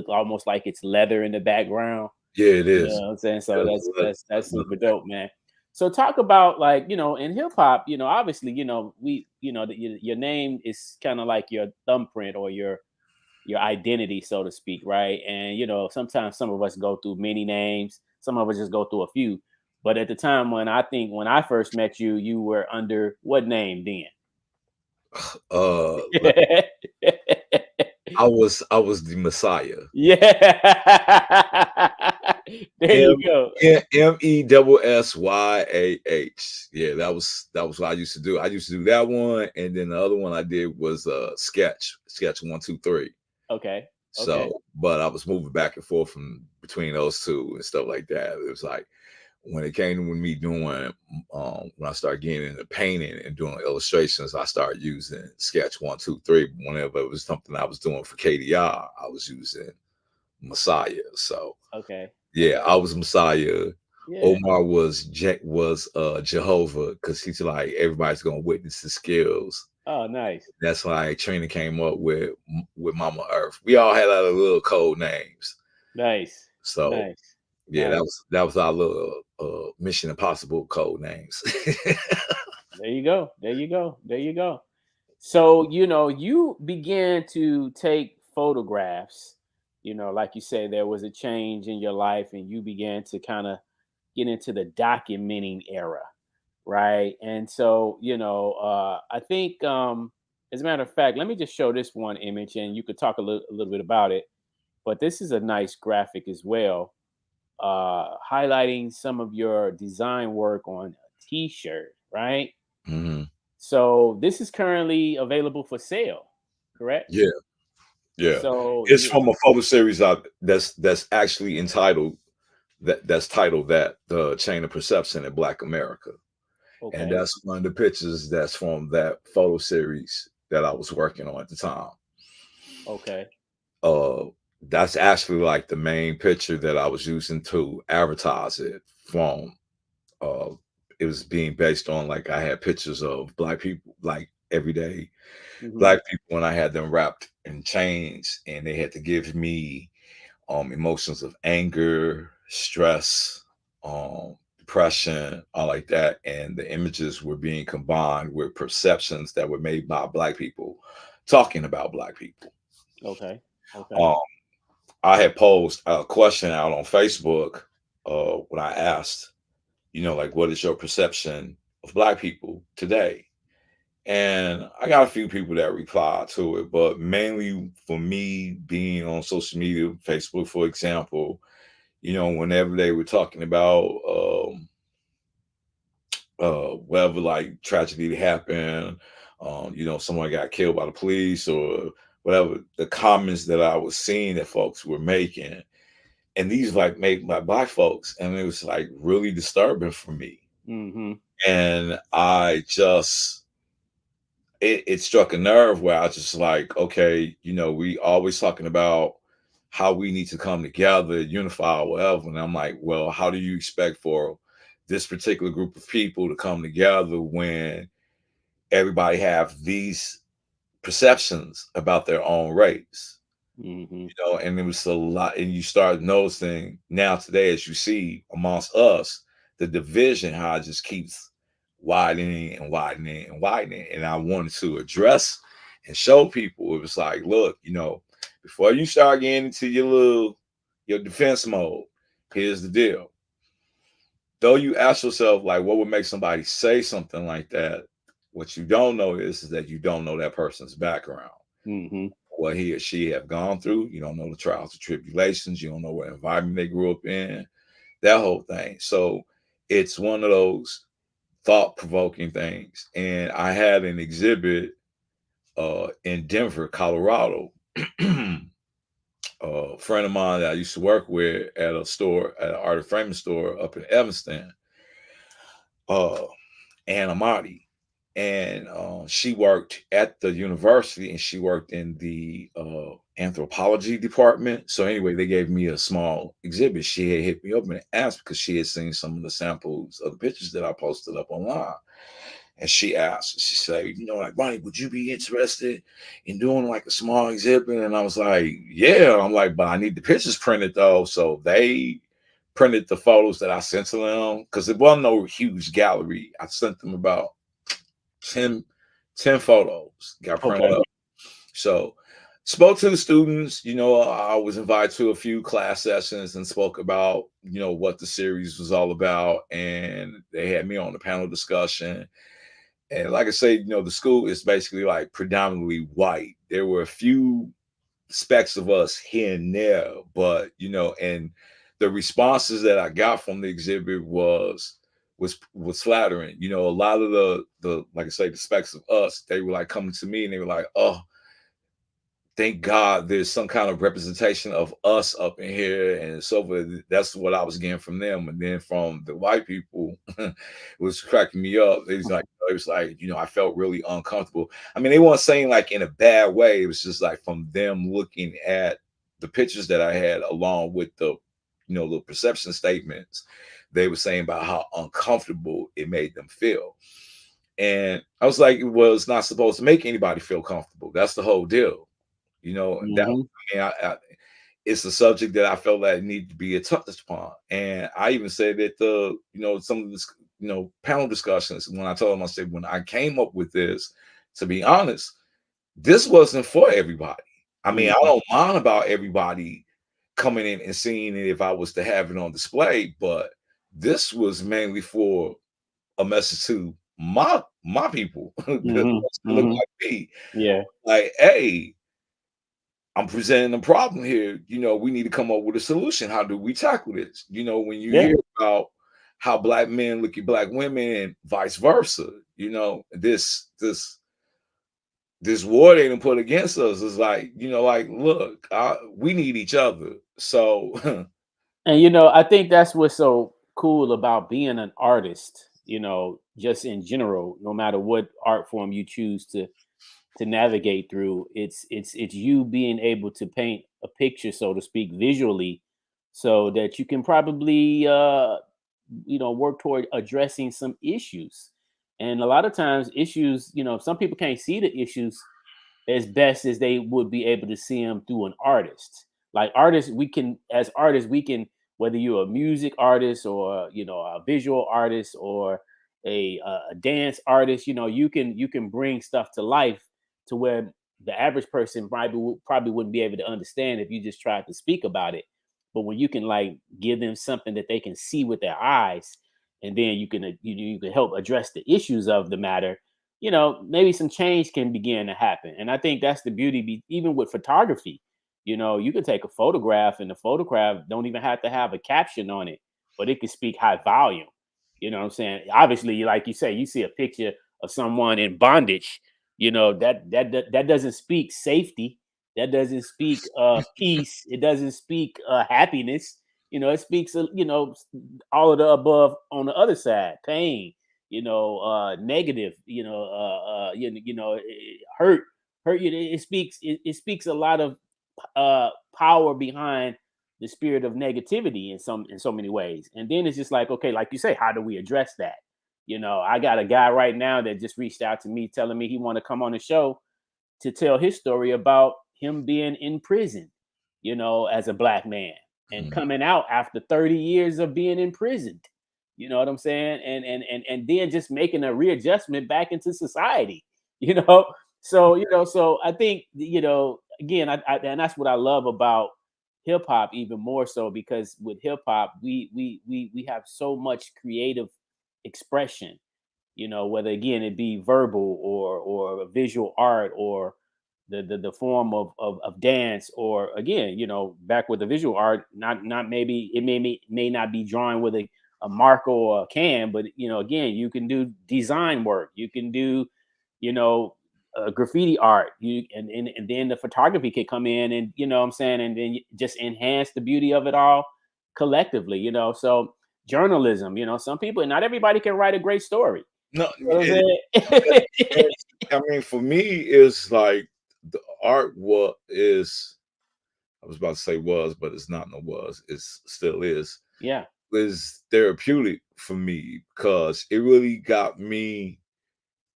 almost like it's leather in the background. Yeah, it You is. know what I'm saying? So Yeah, that's super dope, man. So talk about like, in hip hop, obviously, your name is kind of like your thumbprint or your identity, so to speak, right? And sometimes some of us go through many names, some of us just go through a few. But at the time when I first met you, you were under what name then? I was the Messiah. Yeah. There you go. MESSYAH. Yeah, that was what I used to do. I used to do that one, and then the other one I did was sketch 1, 2, 3. Okay. Okay. So, but I was moving back and forth from between those two and stuff like that. It was like when it came to me doing, when I started getting into painting and doing illustrations, I started using Sketch 1, 2, 3. Whenever it was something I was doing for KDR, I was using Messiah. So Okay. yeah, I was Messiah. Yeah. Omar was Jehovah, because he's like everybody's gonna witness his skills. Oh, nice. That's why Trina came up with Mama Earth. We all had our little code names. Nice. So Nice. yeah, Nice. that was our little Mission Impossible code names. There you go. There you go. There you go. So, you began to take photographs, like you say, there was a change in your life and you began to kind of get into the documenting era, right? And so, I think, as a matter of fact, let me just show this one image and you could talk a little bit about it. But this is a nice graphic as well, highlighting some of your design work on a t-shirt, right? Mhm. So this is currently available for sale, correct? Yeah, yeah. So It's from a photo series that's actually entitled that's titled that the Chain of Perception in Black America. And okay, that's one of the pictures that's from that photo series that I was working on at the time. okay, Uh, that's actually like the main picture that I was using to advertise it from. Uh, it was being based on, like, I had pictures of black people, like everyday hmm, black people, and I had them wrapped in chains, and they had to give me emotions of anger, stress, depression, all like that. And the images were being combined with perceptions that were made by black people talking about black people. okay, okay, Um, I had posed a question out on Facebook when I asked, like, what is your perception of black people today? And I got a few people that replied to it, but mainly for me being on social media, Facebook, for example, whenever they were talking about whatever, like, tragedy happened, someone got killed by the police or whatever, the comments that I was seeing that folks were making, and these like made by black folks, and it was like really disturbing for me. hmm, And I just it struck a nerve where I just like, okay, we always talking about how we need to come together, unify, or whatever. And I'm like, well, how do you expect for this particular group of people to come together when everybody have these perceptions about their own race? hmm, And it was a lot, and you start noticing now today, as you see amongst us, the division, how it just keeps widening and widening and widening. And I wanted to address and show people, it was like, look, before you start getting into your defense mode, here's the deal. Though you ask yourself, like, what would make somebody say something like that, what you don't know is that you don't know that person's background, hmm, what he or she have gone through. You don't know the trials and tribulations. You don't know what environment they grew up in, that whole thing. So it's one of those thought-provoking things. And I had an exhibit in Denver, Colorado. A friend of mine that I used to work with at an art and framing store up in Evanston, uh, Anna Marty. And she worked at the university, and she worked in the anthropology department. So anyway, they gave me a small exhibit. She had hit me up and asked because she had seen some of the samples of the pictures that I posted up online. And she asked, she said, like, Ronnie, would you be interested in doing like a small exhibit? And I was like, yeah. I'm like, but I need the pictures printed though. So they printed the photos that I sent to them, because it wasn't no huge gallery. I sent them about 10 photos, got printed okay, up. So spoke to the students. I was invited to a few class sessions and spoke about, what the series was all about. And they had me on the panel discussion. And like I say, the school is basically like predominantly white. There were a few specks of us here and there, but and the responses that I got from the exhibit was flattering. A lot of the like I say, the specks of us, they were like coming to me and they were like, oh, thank God there's some kind of representation of us up in here and so forth. That's what I was getting from them. And then from the white people, it was cracking me up. It was like, you know, I felt really uncomfortable. I mean, they weren't saying like in a bad way. It was just like from them looking at the pictures that I had along with the, you know, the perception statements, they were saying about how uncomfortable it made them feel. And I was like, well, it's not supposed to make anybody feel comfortable. That's the whole deal. You know, that Mhm. I mean, it's a subject that I felt that needed to be touched upon. And I even said that you know, some of this, you know, panel discussions, when I told them, I said, when I came up with this, to be honest, this wasn't for everybody. I mean, I Mhm. don't mind about everybody coming in and seeing it if I was to have it on display, but this was mainly for a message to my people that Mhm. look Mhm. like me. Yeah. Like, hey, I'm presenting a problem here. You know, we need to come up with a solution. How do we tackle this? You know, when you Yeah. hear about how black men look at black women and vice versa, you know, this war they done put against us is like, you know, like, look, we need each other. So, And you know, I think that's what's so cool about being an artist, you know, just in general, no matter what art form you choose to navigate through, it's you being able to paint a picture, so to speak, visually, so that you can probably you know, work toward addressing some issues. And a lot of times issues, you know, some people can't see the issues as best as they would be able to see them through an artist. Like artists, we can, as artists, we can, whether you're a music artist or you know a visual artist or a dance artist, you know, you can bring stuff to life to where the average person probably wouldn't be able to understand if you just tried to speak about it. But when you can like give them something that they can see with their eyes, and then you can you can help address the issues of the matter, you know, maybe some change can begin to happen. And I think that's the beauty, even with photography. You know, you can take a photograph, and the photograph don't even have to have a caption on it, but it can speak high volume. You know what I'm saying? Obviously, like you say, you see a picture of someone in bondage. You know that doesn't speak safety. That doesn't speak peace. It doesn't speak happiness. You know, it speaks you know all of the above on the other side, pain, you know, negative, you know, you know, hurt. You. It speaks a lot of power behind the spirit of negativity in so many ways. And then it's just like, okay, like you say, how do we address that? You know, I got a guy right now that just reached out to me telling me he want to come on the show to tell his story about him being in prison, you know, as a black man and coming out after 30 years of being imprisoned. You know what I'm saying? And then just making a readjustment back into society, you know. So, you know, so I think, you know, again, and that's what I love about hip hop even more so, because with hip hop, we have so much creative expression, you know, whether again it be verbal or visual art or the form of dance, or again, you know, back with the visual art, not maybe it may not be drawing with a marker or a can, but you know, again, you can do design work, you can do, you know, graffiti art, and then the photography can come in, and you know what I'm saying, and then just enhance the beauty of it all collectively, you know. So journalism, you know, some people, not everybody can write a great story. no, You know what I'm saying? I mean, for me, it's like the art what is. I was about to say was, but it's not no was. It still Yeah, is therapeutic for me because it really got me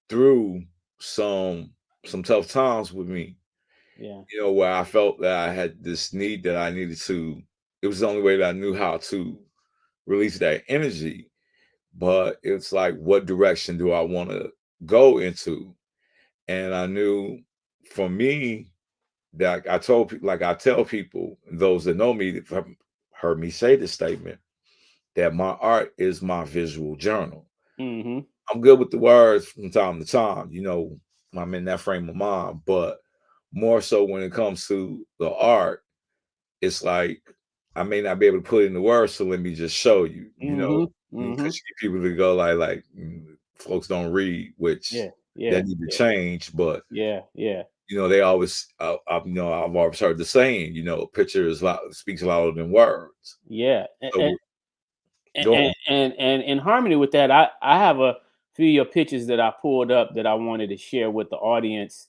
through some tough times with me. yeah. You know, where I felt that I had this need that I needed to. It was the only way that I knew how to release that energy. But it's like, what direction do I want to go into? And I knew for me that I told people, like I tell people, those that know me, that have heard me say this statement, that my art is my visual journal. Mhm. I'm good with the words from time to time, you know, I'm in that frame of mind, but more so when it comes to the art, it's like I may not be able to put it in the words, so let me just show you, you know, Mhm. because Mhm. you get people to go folks don't read, which Yeah. Yeah. that need to Yeah. change, but Yeah. Yeah. you know, they always, you know, I've always heard the saying, you know, picture is speaks louder than words. Yeah. So go on. And in harmony with that, I have a few of your pictures that I pulled up that I wanted to share with the audience.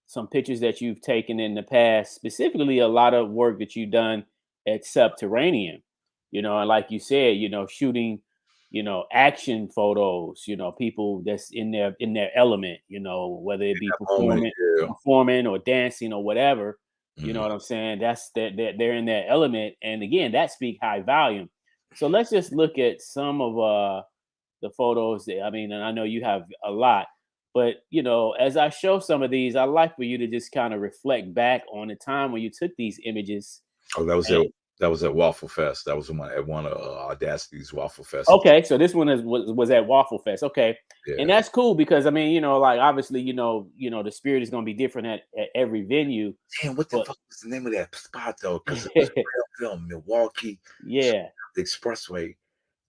Some pictures that you've taken in the past, specifically a lot of work that you've done at Subterranean. You know, and like you said, you know, shooting, you know, action photos. You know, people that's in their element. You know, whether it be Moment, yeah. performing or dancing or whatever. You know Mhm. what I'm saying? That's that they're in their element, and again, that speak high volume. So let's just look at some of the photos that, I mean, and I know you have a lot, but you know, as I show some of these, I like for you to just kind of reflect back on the time when you took these images. Oh, And that was at Waffle Fest. That was at one of Audacity's Waffle Fest. okay, so this one was at Waffle Fest. Okay. And Yeah. that's cool because I mean, you know, like obviously, you know, the spirit is gonna be different at every venue. Damn, what the But fuck was the name of that spot though? Because it was real film, Milwaukee, yeah. the Expressway.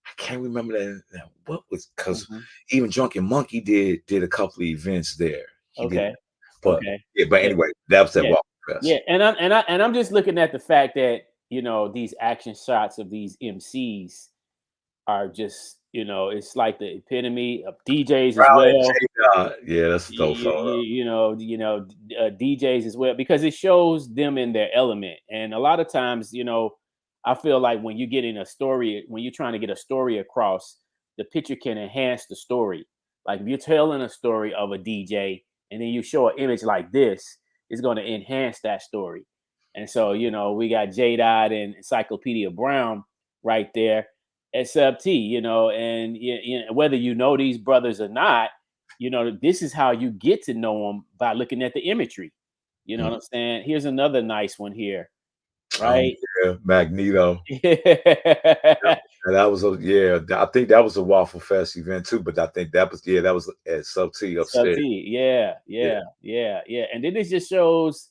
I can't remember that. What was, because Mhm. even Drunken Monkey did a couple of events there. He did, Okay. but Okay. yeah. But Yeah. anyway, that was at Yeah. Waffle Yeah, Fest. and I'm just looking at the fact that you know these action shots of these MCs are just you know it's like the epitome of DJs as Crowd at well. J-Dot. Yeah, that's a dope photo. DJs as well because it shows them in their element. And a lot of times, you know, I feel like when you're getting a story, when you're trying to get a story across, the picture can enhance the story. Like if you're telling a story of a DJ and then you show an image like this, it's going to enhance that story. And so, you know, we got J Dot and Encyclopedia Brown right there at Sub T, you know, and whether you know these brothers or not, you know, this is how you get to know them by looking at the imagery. You know Mm. what I'm saying? Here's another nice one here, Oh right? yeah, Magneto. Yeah. And that was I think that was a Waffle Fest event too. But I think that was at Sub T Sub upstairs. T, yeah, Yeah. yeah. And then it just shows,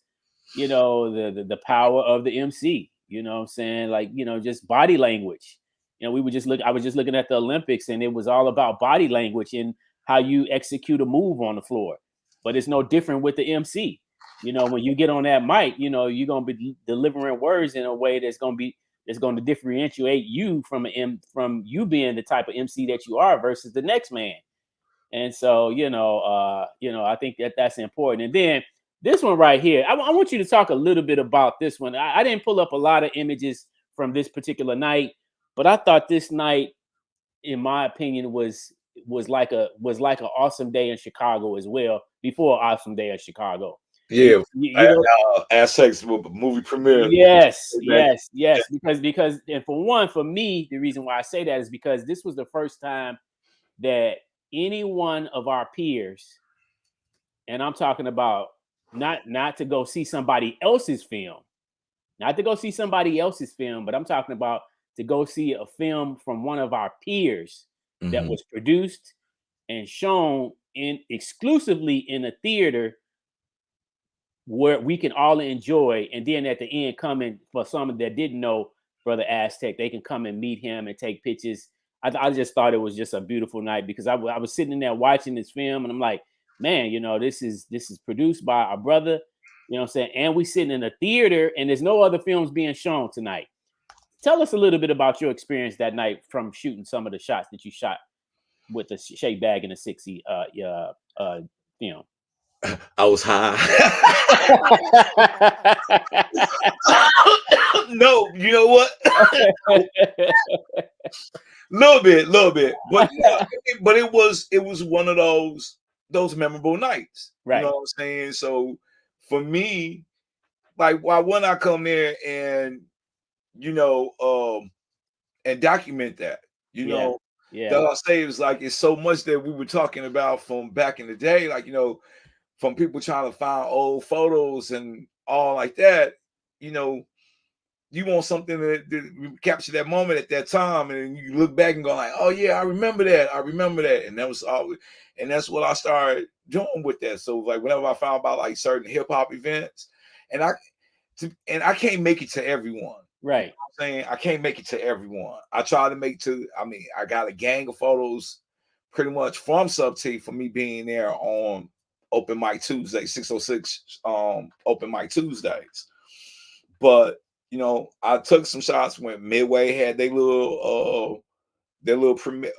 you know, the power of the MC. You know what I'm saying? Like, you know, just body language. You know, I was just looking at the Olympics and it was all about body language and how you execute a move on the floor. But it's no different with the MC. You know, when you get on that mic, you know, you're gonna be delivering words in a way that's going to differentiate you from you being the type of MC that you are versus the next man. And so, I think that's important. And then this one right here, I want you to talk a little bit about this one. I didn't pull up a lot of images from this particular night, but I thought this night, in my opinion, was like an awesome day in Chicago as well. Before awesome day in Chicago, and Yeah. you know, Aztecs movie premiere. yes, Back. yes, yes, because and for one, for me, the reason why I say that is because this was the first time that any one of our peers, and I'm talking about not to go see somebody else's film, not to go see somebody else's film, but I'm talking about to go see a film from one of our peers that Mhm. was produced and shown in exclusively in a theater where we can all enjoy, and then at the end, come in for someone that didn't know Brother Aztec, they can come and meet him and take pictures. I just thought it was just a beautiful night because I was sitting in there watching this film, and I'm like, man, you know, this is produced by our brother, you know what I'm saying? And we sitting in a theater, and there's no other films being shown tonight. Tell us a little bit about your experience that night from shooting some of the shots that you shot with the shake bag and the 60 film. I was high. No, you know what? Little bit, but yeah, but it was one of those memorable nights. You know Right. what I'm saying? So for me, like, why wouldn't I come there and you know and document that? You Yeah. know, that Yeah. I say is like it's so much that we were talking about from back in the day, like from people trying to find old photos and all like that. You know, you want something to capture that moment at that time, and you look back and go like, "Oh yeah, I remember that," and that was all, and that's what I started doing with that. So like whenever I found about like certain hip hop events, and I can't make it to everyone. You know Right. what I'm saying? I can't make it to everyone. I try to make to. I mean, I got a gang of photos, pretty much from Sub T for me being there on open mic Tuesday, 606 open mic Tuesdays. But you know, I took some shots when Midway had their little premiere.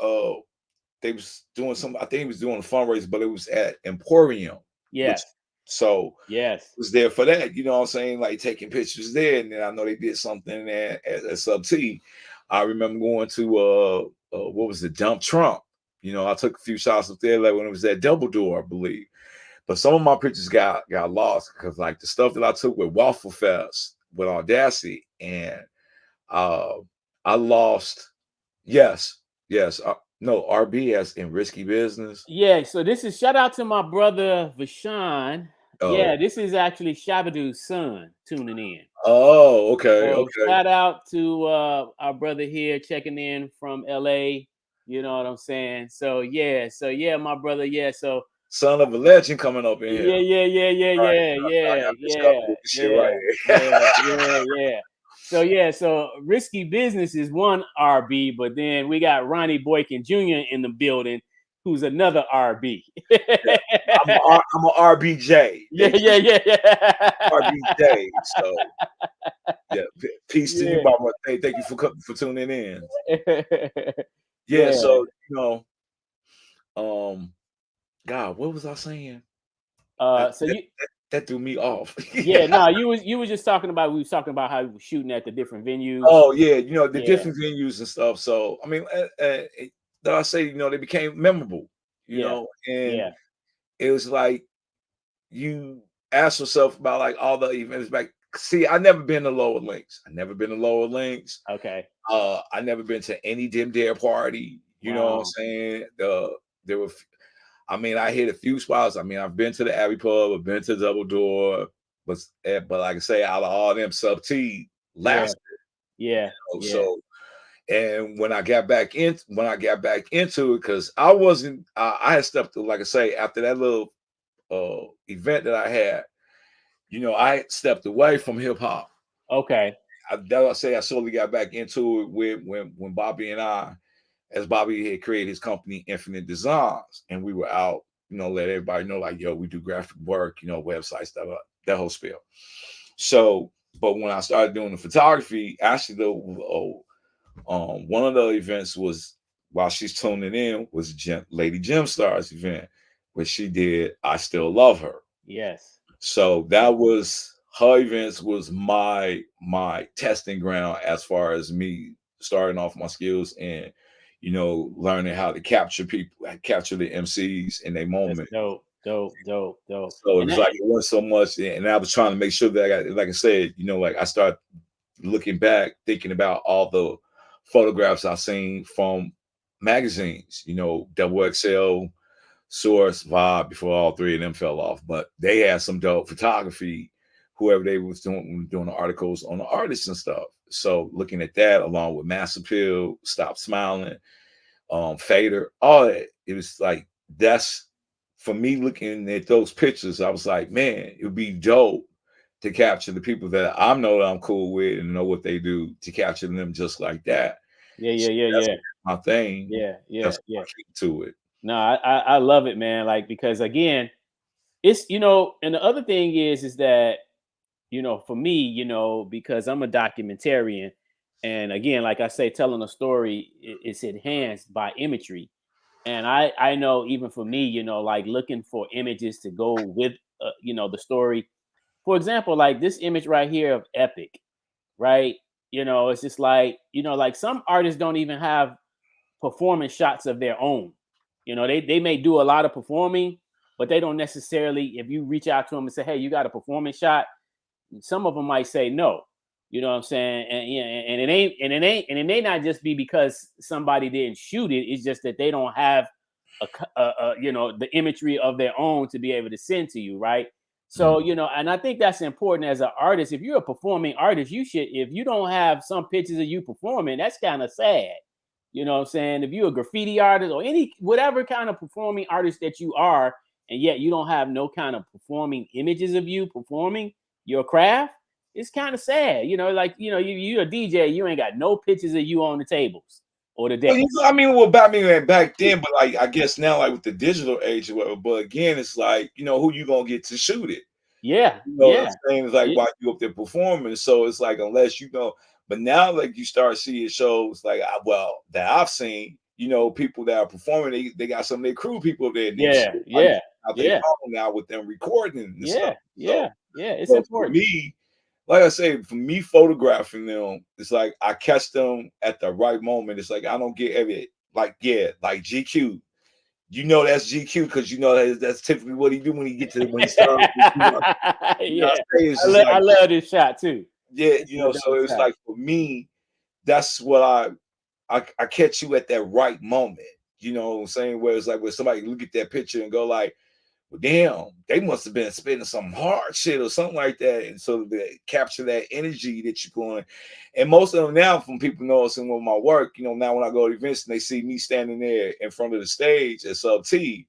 They was doing some. I think he was doing a fundraiser, but it was at Emporium. Yes. So Yes. was there for that. You know what I'm saying? Like taking pictures there, and then I know they did something there at Sub T. I remember going to what was the Dump Trump. You know, I took a few shots up there, like when it was at Double Door, I believe. But some of my pictures got lost because like the stuff that I took with Waffle Fest with Audacity, and I lost. Yes, no, RBS in Risky Business. Yeah, so this is shout out to my brother Vashawn. Yeah, Oh, this is actually Shabadu's son tuning in. oh, okay, So okay. shout out to our brother here checking in from LA. You know what I'm saying? So yeah, my brother. Yeah, so Son of a legend coming up in here. I got yeah, discovered with this shit right yeah. So Risky Business is one RB, but then we got Ronnie Boykin Jr. in the building, who's another RB. I'm a RBJ. Yeah. RBJ. So yeah, peace to you, Yeah. Mama. Hey, thank you for tuning in. Yeah. So you know, God, what was I saying? So That threw me off. yeah, no, you was just talking about we was talking about how we were shooting at the different venues. Oh yeah, you know the Yeah. different venues and stuff. So I mean, that I say, you know, they became memorable. You Yeah. know, and Yeah. it was like you ask yourself about like all the events back. See, I never been to Lower Links. Okay. I never been to any Dim Dare party. You know what I'm Wow. saying? There were, I mean, I hit a few spots. I mean, I've been to the Abbey Pub, I've been to Double Door, but like I say, out of all them, Sub T lasted. Yeah. You know, so, and when I got back into it, because I wasn't, I had stepped through, like I say, after that little event that I had, you know, I stepped away from hip hop. Okay. I slowly got back into it with when Bobby and I, as Bobby had created his company Infinite Designs, and we were out, you know, let everybody know like, yo, we do graphic work, you know, websites, stuff, that whole spiel. So, but when I started doing the photography, actually, one of the events was while she's tuning in was Lady Gemstar's event, where she did I Still Love Her. Yes. So that was her events was my testing ground as far as me starting off my skills and, you know, learning how to capture people, capture the MCs in their moment. That's dope. So it was like it wasn't so much, and I was trying to make sure that I got, like I said, you know, like I started looking back, thinking about all the photographs I seen from magazines, you know, Double XL, Source, Vibe, before all three of them fell off. But they had some dope photography, whoever they was doing the articles on the artists and stuff. So looking at that along with Mass Appeal, Stop Smiling, Fader, all that, it was like, that's for me looking at those pictures, I was like, man, it would be dope to capture the people that I know that I'm cool with and know what they do, to capture them just like that. Yeah. That's my thing. Yeah. That's my key to it. No, I love it, man. Like, because again, it's, you know, and the other thing is that, you know, for me, you know, because I'm a documentarian, and again, like I say, telling a story is enhanced by imagery. And I know even for me, you know, like looking for images to go with, you know, the story. For example, like this image right here of Epic, right? You know, it's just like, you know, like some artists don't even have performance shots of their own. You know, they may do a lot of performing, but they don't necessarily, if you reach out to them and say, hey, you got a performance shot, some of them might say no. You know what I'm saying? And it may not just be because somebody didn't shoot it. It's just that they don't have you know, the imagery of their own to be able to send to you, right? So, you know, and I think that's important as an artist. If you're a performing artist, you should, if you don't have some pictures of you performing, that's kind of sad. You know what I'm saying? If you're a graffiti artist or any whatever kind of performing artist that you are, and yet you don't have no kind of performing images of you performing your craft, it's kind of sad. You know, like, you know, you're a DJ, you ain't got no pictures of you on the tables or the Well, decks. I mean, well, Batman back then, but like I guess now, like with the digital age or whatever. But again, it's like who you gonna get to shoot it. Yeah, You know what yeah, I'm saying? It's like yeah, while you up there performing. So it's like unless but now like you start seeing shows like that I've seen, people that are performing, they got some of their crew people up there and they yeah, shoot like yeah, out their yeah, phone now with them recording and stuff. yeah, So yeah, yeah. It's but for important. me, like I say, for me photographing them, it's like I catch them at the right moment. It's like I don't get like GQ. That's GQ because that's typically what he do when he get to when he starts. Yeah, It's just I like love this shot too. This is a so dope it's shot. like for me, that's what I catch you at that right moment. You know what I'm saying? Where it's like where somebody look at that picture and go like, well, damn, they must have been spitting some hard shit or something like that. And so they capture that energy that you're going. And most of them now, from people noticing with my work, now when I go to events and they see me standing there in front of the stage at Sub T,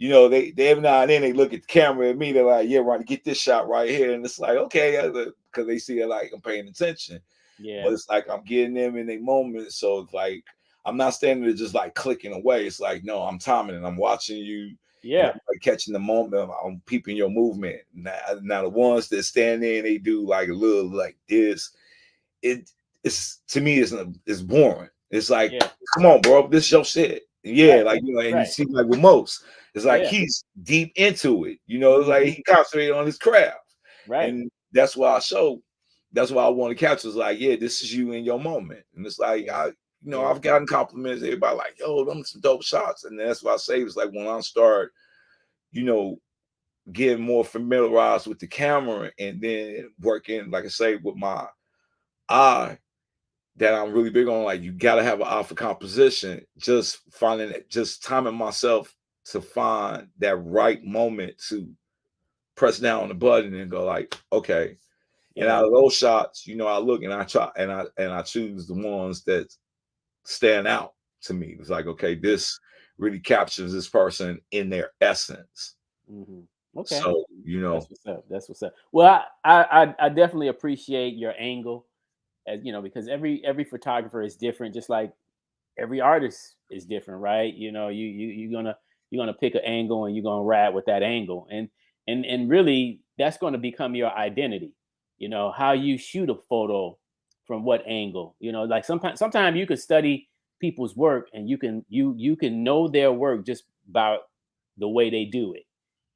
they every now and then they look at the camera at me, they're like, yeah, Ronnie, get this shot right here. And it's like, okay, because they see it like I'm paying attention. Yeah, But it's like I'm getting them in their moment. So it's like I'm not standing there just like clicking away. It's like, no, I'm timing and I'm watching you. And yeah, I'm like catching the moment. I'm peeping your movement. Now the ones that stand there and they do like a little like this, it's to me it's boring. It's like, yeah. come on, bro, this is your shit. Yeah, Right, like and you right. see like with most, it's like Yeah, he's deep into it. It's like mhm, he concentrated on his craft, right. and that's why I show. That's why I want to capture. It's like, yeah, this is you in your moment, and it's like Yeah, yeah, I've gotten compliments. Everybody like, yo, them some dope shots, and that's why I say it's like when I start, you know, getting more familiarized with the camera, and then working, like I say, with my eye. That I'm really big on, like you gotta have an eye for composition. Just finding it, just timing myself to find that right moment to press down on the button and go like, okay. And yeah, out of those shots, I look and I try and I choose the ones that stand out to me. It's like, okay, this really captures this person in their essence. hmm. Okay. So, That's what's up. That's what's up. Well, I definitely appreciate your angle, as because every photographer is different, just like every artist is different, right? You're gonna pick an angle and you're gonna ride with that angle, and really that's gonna become your identity. How you shoot a photo from what angle. Like sometimes you can study people's work and you can know their work just about the way they do it.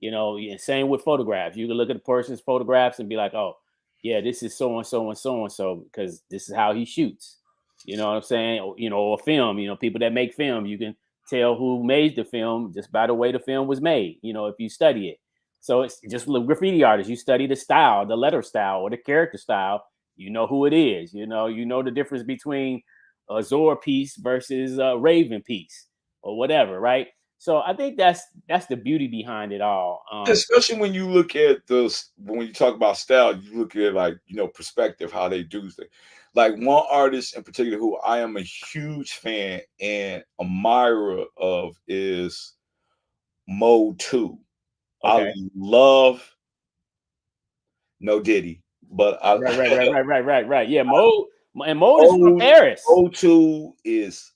And same with photographs. You can look at a person's photographs and be like, oh, yeah, this is so and so and so and so because this is how he shoots. You know what I'm saying? Or film. People that make film, you can tell who made the film just by the way the film was made. If you study it. So it's just graffiti artists. You study the style, the letter style, or the character style. You know who it is. You know the difference between a Zora piece versus a Raven piece or whatever, right? So I think that's the beauty behind it all. especially when you look at when you talk about style, you look at like perspective, how they do things. Like one artist in particular who I am a huge fan and admirer of is Mode 2. I Okay. love No Diddy, but I Right. Yeah, Mode is from Mode, Paris. Mode 2 is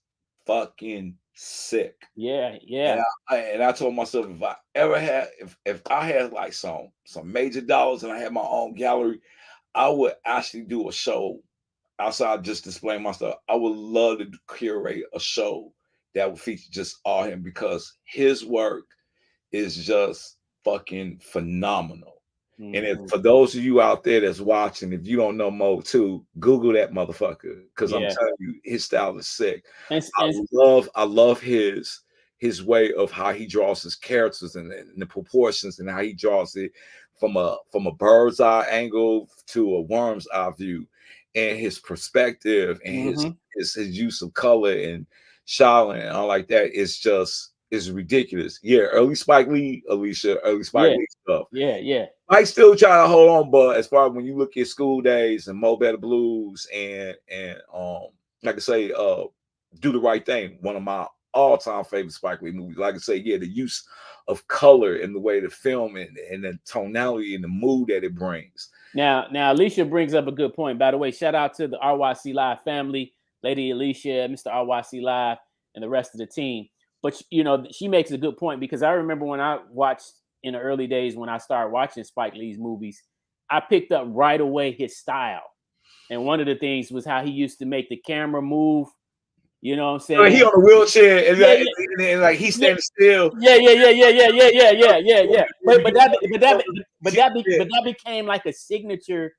fucking sick. And Yeah. I told myself if I ever had if I had like some major dollars and I had my own gallery, I would actually do a show outside just displaying my stuff. I would love to curate a show that would feature just all him because his work is just fucking phenomenal. And if Mhm. for those of you out there that's watching, if you don't know Mode 2, Google that motherfucker. Because I'm Yeah. telling you, his style is sick. And I love his way of how he draws his characters and the proportions and how he draws it from a bird's eye angle to a worm's eye view, and his perspective and mhm. his use of color and shadowing and all like that is ridiculous. Yeah, early Spike Lee, Alicia, early Spike Yeah. Lee stuff. Yeah. I still try to hold on, but as far as when you look at School Days and Mo Better Blues and like I say, Do the Right Thing, one of my all-time favorite Spike Lee movies. Like I say, yeah, the use of color and the way the film and the tonality and the mood that it brings. Now Alicia brings up a good point. By the way, shout out to the RYC Live family. Lady Alicia, Mr. RYC Live, and the rest of the team. But you know, she makes a good point, because I remember when I watched in the early days when I started watching Spike Lee's movies, I picked up right away his style. And one of the things was how he used to make the camera move. You know what I'm saying? He on a wheelchair and, Yeah, like, yeah. and like he's Yeah, standing still. yeah. Yeah. But that became like a signature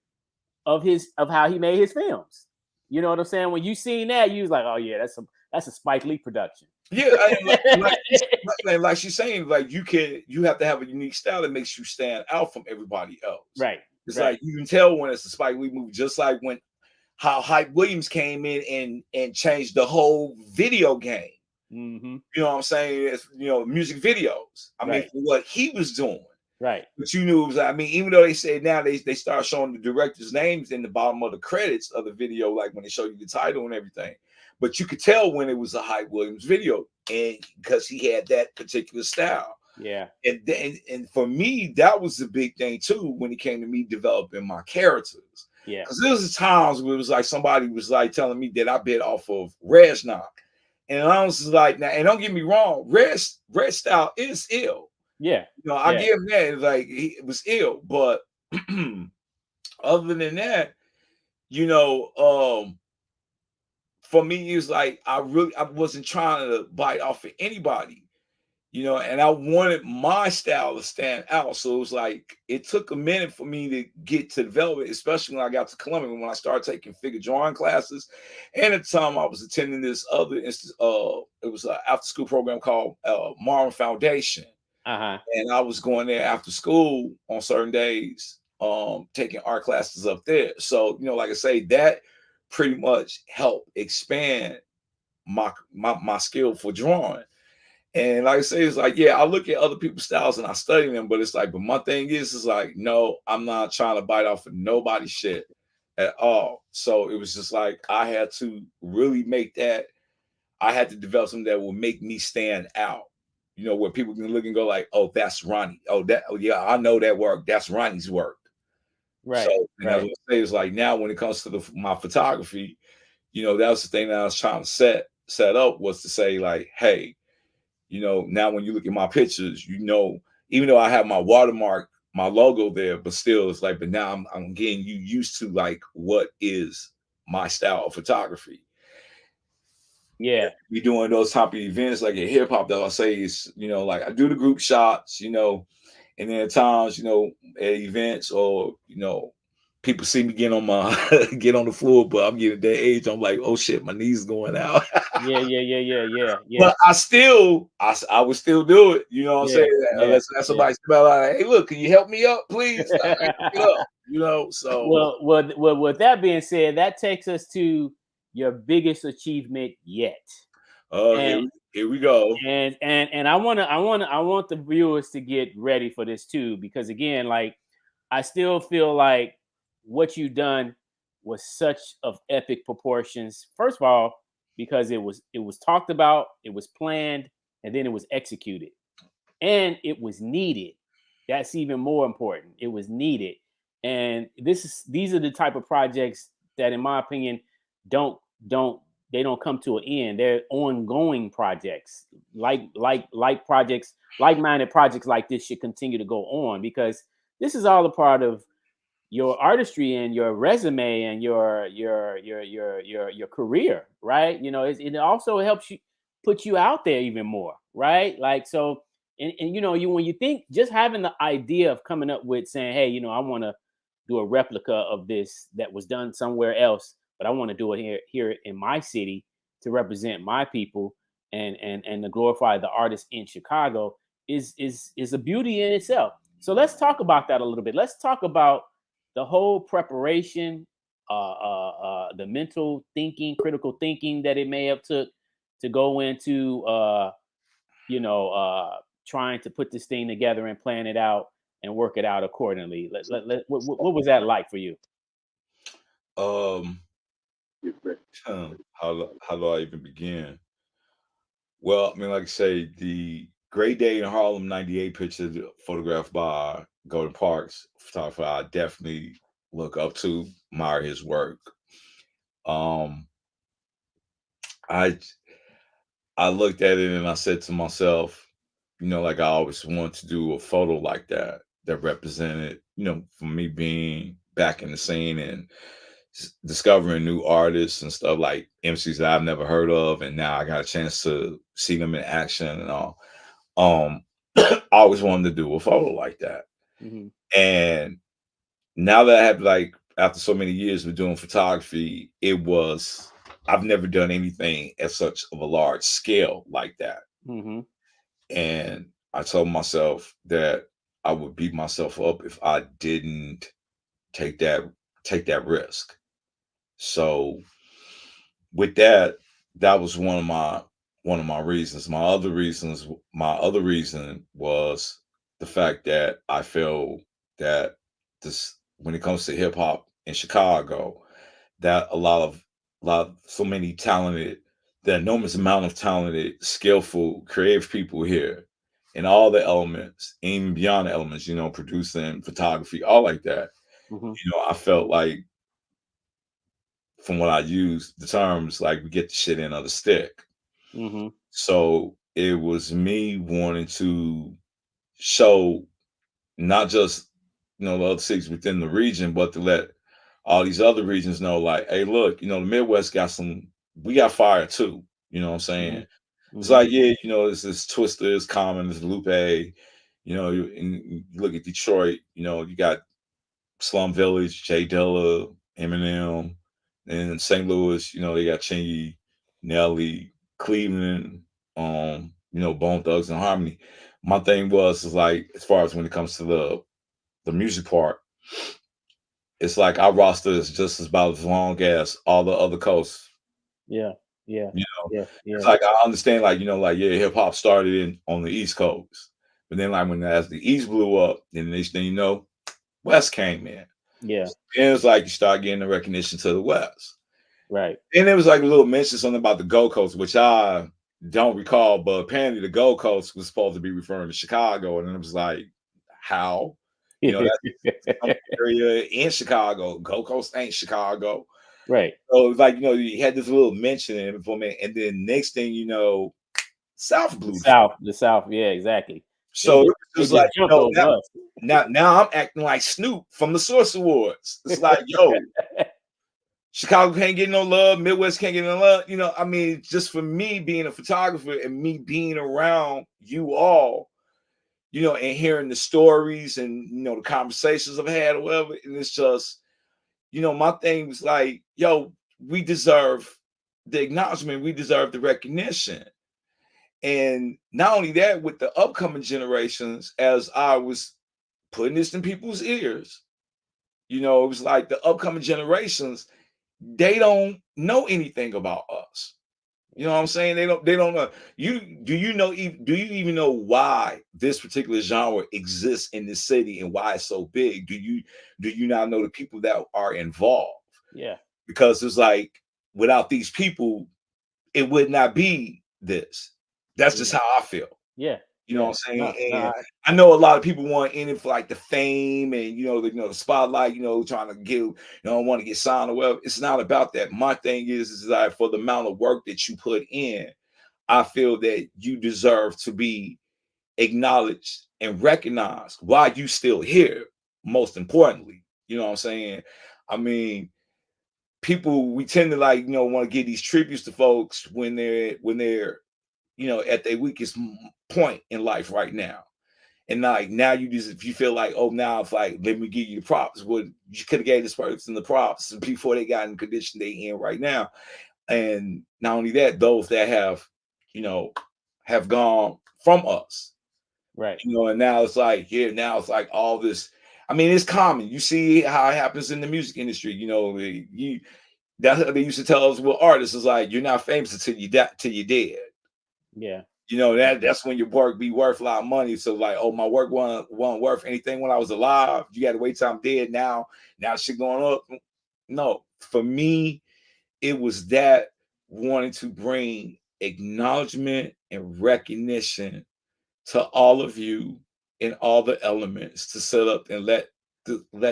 of how he made his films. You know what I'm saying? When you seen that, you was like, oh yeah, that's a Spike Lee production. Yeah, like she's saying, like you have to have a unique style that makes you stand out from everybody else. Right. It's right. like you can tell when it's a Spike Lee movie, just like when how Hype Williams came in and changed the whole video game. Mm-hmm. You know what I'm saying? It's, music videos. I mean, for what he was doing. Right. But you knew it was, I mean, even though they say now they start showing the directors' names in the bottom of the credits of the video, like when they show you the title and everything. But you could tell when it was a Hype Williams video, and because he had that particular style. Yeah. And for me, that was the big thing too when it came to me developing my characters. Yeah. Because there was times where it was like somebody was like telling me that I bit off of Red's knock. And I was like, now, and don't get me wrong, Red's style is ill. Yeah. I give him that. Like, it was ill. But other than that, for me, it was like I wasn't trying to bite off of anybody, and I wanted my style to stand out. So it was like it took a minute for me to get to develop it, especially when I got to Columbia, when I started taking figure drawing classes. And at the time I was attending this other it was an after school program called Marvin Foundation. And I was going there after school on certain days, taking art classes up there. So, like I say, that pretty much helped expand my skill for drawing. And like I say, it's like, yeah, I look at other people's styles and I study them, but it's like, but my thing is like, no, I'm not trying to bite off of nobody's shit at all. So it was just like, I had to really I had to develop something that will make me stand out. Where people can look and go like, oh, that's Ronnie. Oh, yeah, I know that work. That's Ronnie's work. Right. So, and I would say is like now when it comes to my photography, that was the thing that I was trying to set up, was to say like, hey, now when you look at my pictures, even though I have my watermark, my logo there, but still it's like, but now I'm getting you used to like what is my style of photography. Yeah. Be doing those type of events like at hip hop that I say is, like I do the group shots, and then at times, at events or, people see me get on the floor, but I'm getting that age. I'm like, oh shit, my knees going out. Yeah. But I would still do it. You know what I'm saying? Unless somebody spell out, hey, look, can you help me up, please? So. Well, with that being said, that takes us to your biggest achievement yet. Here we go. And I want the viewers to get ready for this too, because again, like I still feel like what you've done was such of epic proportions. First of all, because it was talked about, it was planned, and then it was executed. And it was needed. That's even more important. It was needed. And these are the type of projects that, in my opinion, don't come to an end. They're ongoing projects. Like projects, like-minded projects like this should continue to go on, because this is all a part of your artistry and your resume and your career, right? It also helps you put you out there even more, right? Like, so, and when you think, just having the idea of coming up with saying, hey, I want to do a replica of this that was done somewhere else, but I want to do it here in my city to represent my people and to glorify the artists in Chicago is a beauty in itself. So let's talk about that a little bit. Let's talk about the whole preparation, the mental thinking, critical thinking that it may have took to go into, trying to put this thing together and plan it out and work it out accordingly. What was that like for you? How do I even begin? Well, I mean, like I say, the Great Day in Harlem '98 picture photographed by Golden Parks photographer, I definitely look up to, admire his work. I I looked at it and I said to myself, like I always wanted to do a photo like that that represented, for me being back in the scene and discovering new artists and stuff like MCs that I've never heard of, and now I got a chance to see them in action and all. I always wanted to do a photo like that, Mm-hmm. and now that I have like after so many years of doing photography, I've never done anything at such of a large scale like that. Mm-hmm. And I told myself that I would beat myself up if I didn't take that take that risk. So with that, that was one of my reasons. My other reason was the fact that I feel that this when it comes to hip hop in Chicago, that so many talented, the enormous amount of talented, skillful, creative people here in all the elements, even beyond the elements, producing, photography, all like that. Mm-hmm. I felt like from what I use, the terms like we get the shit in on the stick. Mm-hmm. So it was me wanting to show not just the other cities within the region, but to let all these other regions know, like, hey, look, the Midwest we got fire too. You know what I'm saying? It's Mm-hmm. like, yeah, it's this Twister, it's Common, it's Lupe. You look at Detroit, you got Slum Village, Jay Dilla, Eminem, and St. Louis, they got Chingy, Nelly, Cleveland, Bone Thugs and Harmony. My thing is like, as far as when it comes to the music part, it's like our roster is just about as long as all the other coasts. Yeah. Yeah. Yeah. It's Yeah. like I understand, like yeah, hip hop started on the East Coast, but then like as the East blew up, then the next thing you know, West came in. Yeah. And it's like you start getting the recognition to the West. Right. And there was like a little mention something about the Gold Coast, which I don't recall, but apparently the Gold Coast was supposed to be referring to Chicago, and it was like, how? That's some area in Chicago. Gold Coast ain't Chicago. Right. So it was like, you had this little mention in it for me, and then next thing you know, South blew The South. Yeah, exactly. So it They was just like, jumped over us. now I'm acting like Snoop from the Source Awards. It's like, yo, Chicago can't get no love, Midwest can't get no love. I mean, just for me being a photographer and me being around you all, and hearing the stories and the conversations I've had or whatever, and it's just, my thing was like, yo, we deserve the acknowledgement, we deserve the recognition. And not only that, with the upcoming generations, as I was putting this in people's ears, it was like the upcoming generations, they don't know anything about us. You know what I'm saying? They don't know. Do you even know why this particular genre exists in this city and why it's so big? Do you not know the people that are involved? Yeah. Because it's like, without these people, it would not be this. That's just how I feel. Yeah. You know what I'm saying? No, And I know a lot of people want in it for like the fame and the spotlight, trying to give, want to get signed or whatever. It's not about that. My thing is like, for the amount of work that you put in, I feel that you deserve to be acknowledged and recognized while you still here, most importantly. You know what I'm saying? I mean, people, we tend to like, want to give these tributes to folks when they're at their weakest point in life right now. And like now if you feel like, oh, now it's like, let me give you the props. Well, you could have gave this person the props before they got in the condition they in right now. And not only that, those that have gone from us. right. And now it's like, now it's like all this. I mean, it's common. You see how it happens in the music industry. That's what they used to tell us with artists, is like, you're not famous until you're dead. Yeah. That's when your work be worth a lot of money. So like, oh, my work wasn't worth anything when I was alive. You got to wait till I'm dead now. Now shit going up. No, for me, it was that wanting to bring acknowledgement and recognition to all of you in all the elements to set up and let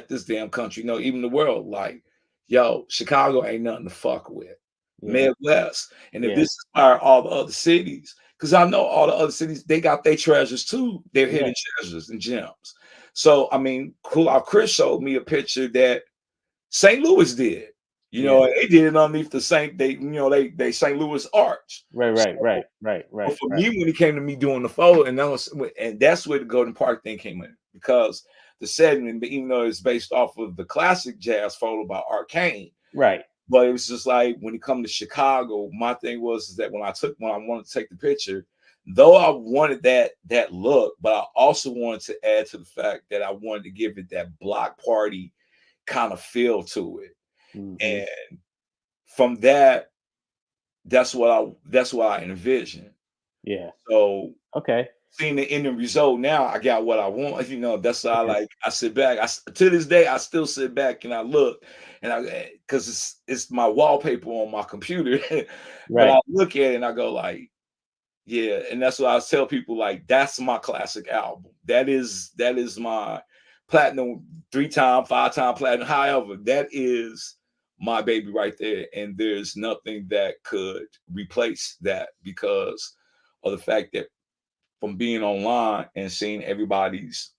this damn country know, even the world, like, yo, Chicago ain't nothing to fuck with. Midwest. And if Yeah. this inspired all the other cities, because I know all the other cities, they got their treasures too. They're hidden treasures and gems. So I mean, cool. Chris showed me a picture that St. Louis did. You know, and they did it underneath the St. They St. Louis arch. Right. But for me, when it came to me doing the photo, and that's where the Golden Park thing came in, because the setting, even though it's based off of the classic jazz photo by Arcane, right. But it was just like when it come to Chicago, my thing was that when I wanted to take the picture, though I wanted that look, but I also wanted to add to the fact that I wanted to give it that block party kind of feel to it. And from that's what I envisioned. Yeah. So okay. Seeing the ending result now, I got what I want. You know, that's why I sit back. To this day, I still sit back and I look, and because it's my wallpaper on my computer. But I look at it and I go like, yeah, and that's what I tell people, like, that's my classic album. That is my platinum, 3-time, 5-time platinum. However, that is my baby right there, and there's nothing that could replace that because of the fact that from being online and seeing everybody's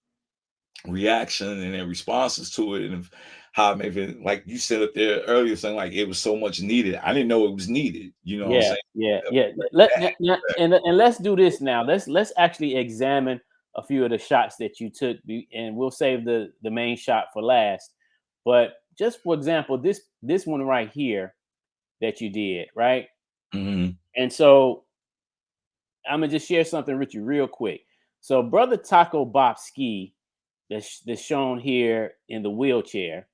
reaction and their responses to it, and how maybe, like you said up there earlier, saying like it was so much needed. I didn't know it was needed. You know what I'm saying? Yeah. And let's do this now. Let's actually examine a few of the shots that you took, and we'll save the main shot for last. But just for example, this one right here that you did, right? And so I'm gonna just share something with you real quick. So, brother Taco Bopski, that's shown here in the wheelchair.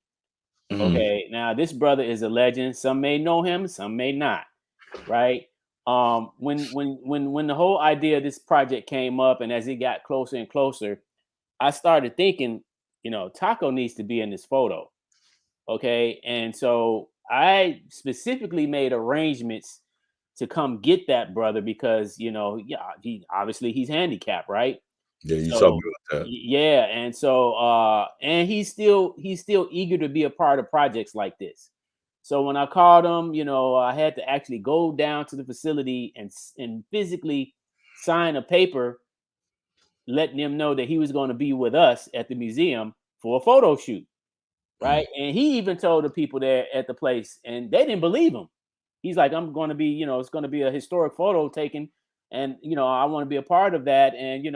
Okay, now this brother is a legend. Some may know him, some may not. Right? When the whole idea of this project came up, and as it got closer and closer, I started thinking, Taco needs to be in this photo. Okay, and so I specifically made arrangements to come get that brother because he obviously he's handicapped, right? Yeah, you saw me with that. Yeah, and so and he's still eager to be a part of projects like this. So when I called him, I had to actually go down to the facility and physically sign a paper letting him know that he was going to be with us at the museum for a photo shoot. Right. And he even told the people there at the place, and they didn't believe him. He's like, I'm going to be, it's going to be a historic photo taken. And, I want to be a part of that. And,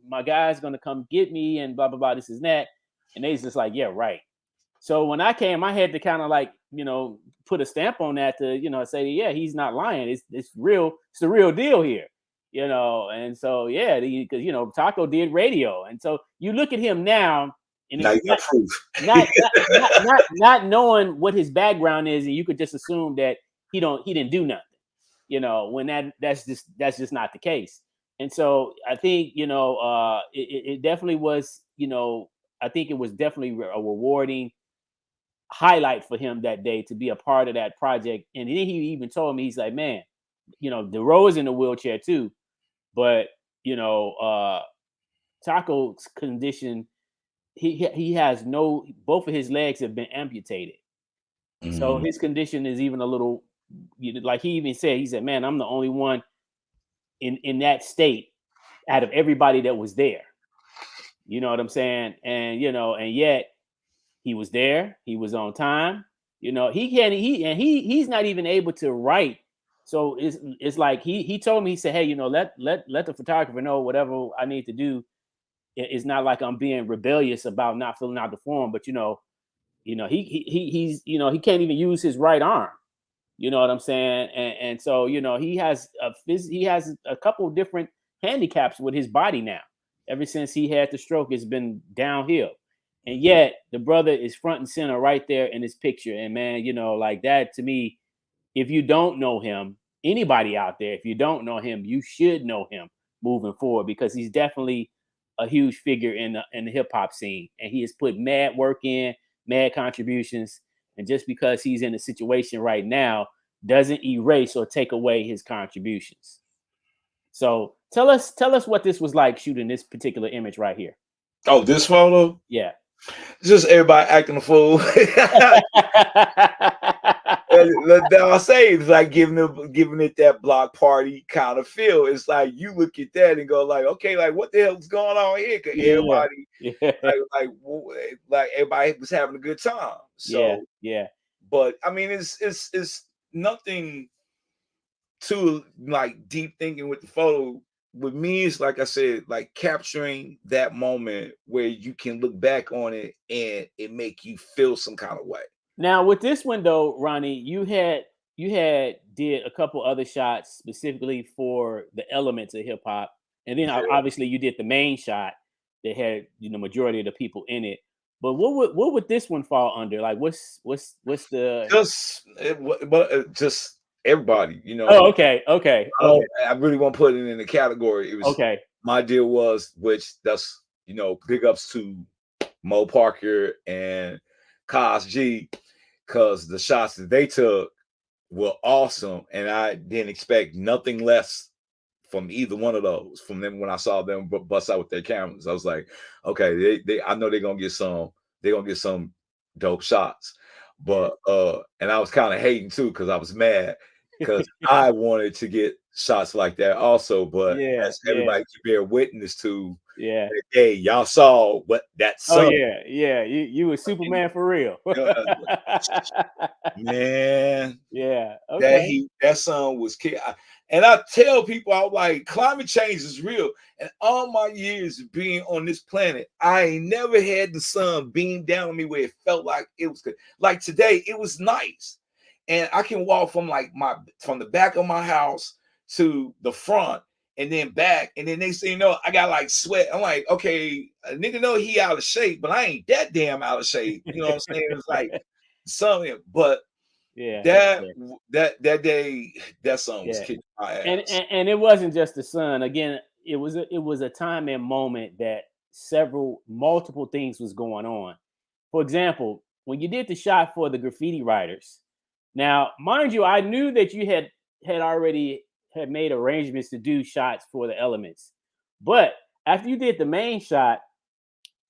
my guy's going to come get me and blah, blah, blah, this is that. And they's just like, yeah, right. So when I came, I had to kind of like, put a stamp on that to, say, yeah, he's not lying. It's real. It's the real deal here, And so, yeah, because, Taco did radio. And so you look at him now. And now you got proof. not knowing what his background is, and you could just assume that he didn't do nothing, when that's just not the case. And so I think it definitely was, I think it was definitely a rewarding highlight for him that day to be a part of that project. And then he even told me, he's like, man, DeRoe's in a wheelchair too, but Taco's condition. He has both of his legs have been amputated. So his condition is even a little, like he even said, he said, man, I'm the only one in that state out of everybody that was there. You know what I'm saying? And, and yet he was there. He was on time. He's not even able to write. So it's like, he told me, he said, hey, let the photographer know whatever I need to do. It's not like I'm being rebellious about not filling out the form, but he's he can't even use his right arm. You know what I'm saying? And so he has a couple of different handicaps with his body now. Ever since he had the stroke, it's been downhill. And yet the brother is front and center right there in this picture. And man, like that to me, if you don't know him, anybody out there, if you don't know him, you should know him moving forward because he's definitely a huge figure in the hip hop scene, and he has put mad work in, mad contributions. And just because he's in a situation right now doesn't erase or take away his contributions. So tell us what this was like shooting this particular image right here. Oh, this photo? Yeah. Just everybody acting a fool. I'll say it's like giving it that block party kind of feel. It's like you look at that and go like, okay, like what the hell's going on here? Cause Yeah. everybody Yeah. like everybody was having a good time. Yeah. So, Yeah. but I mean, it's nothing too like deep thinking with the photo. With me, it's like I said, like capturing that moment where you can look back on it and it make you feel some kind of way. Now with this one though, Ronnie, you had did a couple other shots specifically for the elements of hip hop, and then Yeah. obviously you did the main shot that had majority of the people in it. But what would this one fall under? Like what's the Just everybody, you know. Oh, okay, okay, okay, I really won't put it in the category. It was okay. my deal was, which that's big ups to Mo Parker and Kaz G, because the shots that they took were awesome, and I didn't expect nothing less from either one of those. From them when I saw them bust out with their cameras, I was like, okay, they I know they're gonna get some dope shots. But and I was kind of hating too because I was mad because I wanted to get shots like that also. But Yeah, as yeah, everybody can bear witness to, yeah. hey, y'all saw what that Oh son, yeah, yeah. You were Superman for real. uh, man. Yeah. Okay. That song was and I tell people, I was like, climate change is real. And all my years of being on this planet, I ain't never had the sun beam down on me where it felt like it was good. Like today, it was nice. And I can walk from the back of my house to the front and then back. And then next thing you know, I got like sweat. I'm like, okay, a nigga know he out of shape, but I ain't that damn out of shape. You know what I'm saying? It's like something, but Yeah. that Yeah. that day, that song was Yeah. kicking my And, ass. and and it wasn't just the sun. Again, it was a time and moment that multiple things was going on. For example, when you did the shot for the graffiti writers, now mind you, I knew that you had already had made arrangements to do shots for the elements, but after you did the main shot,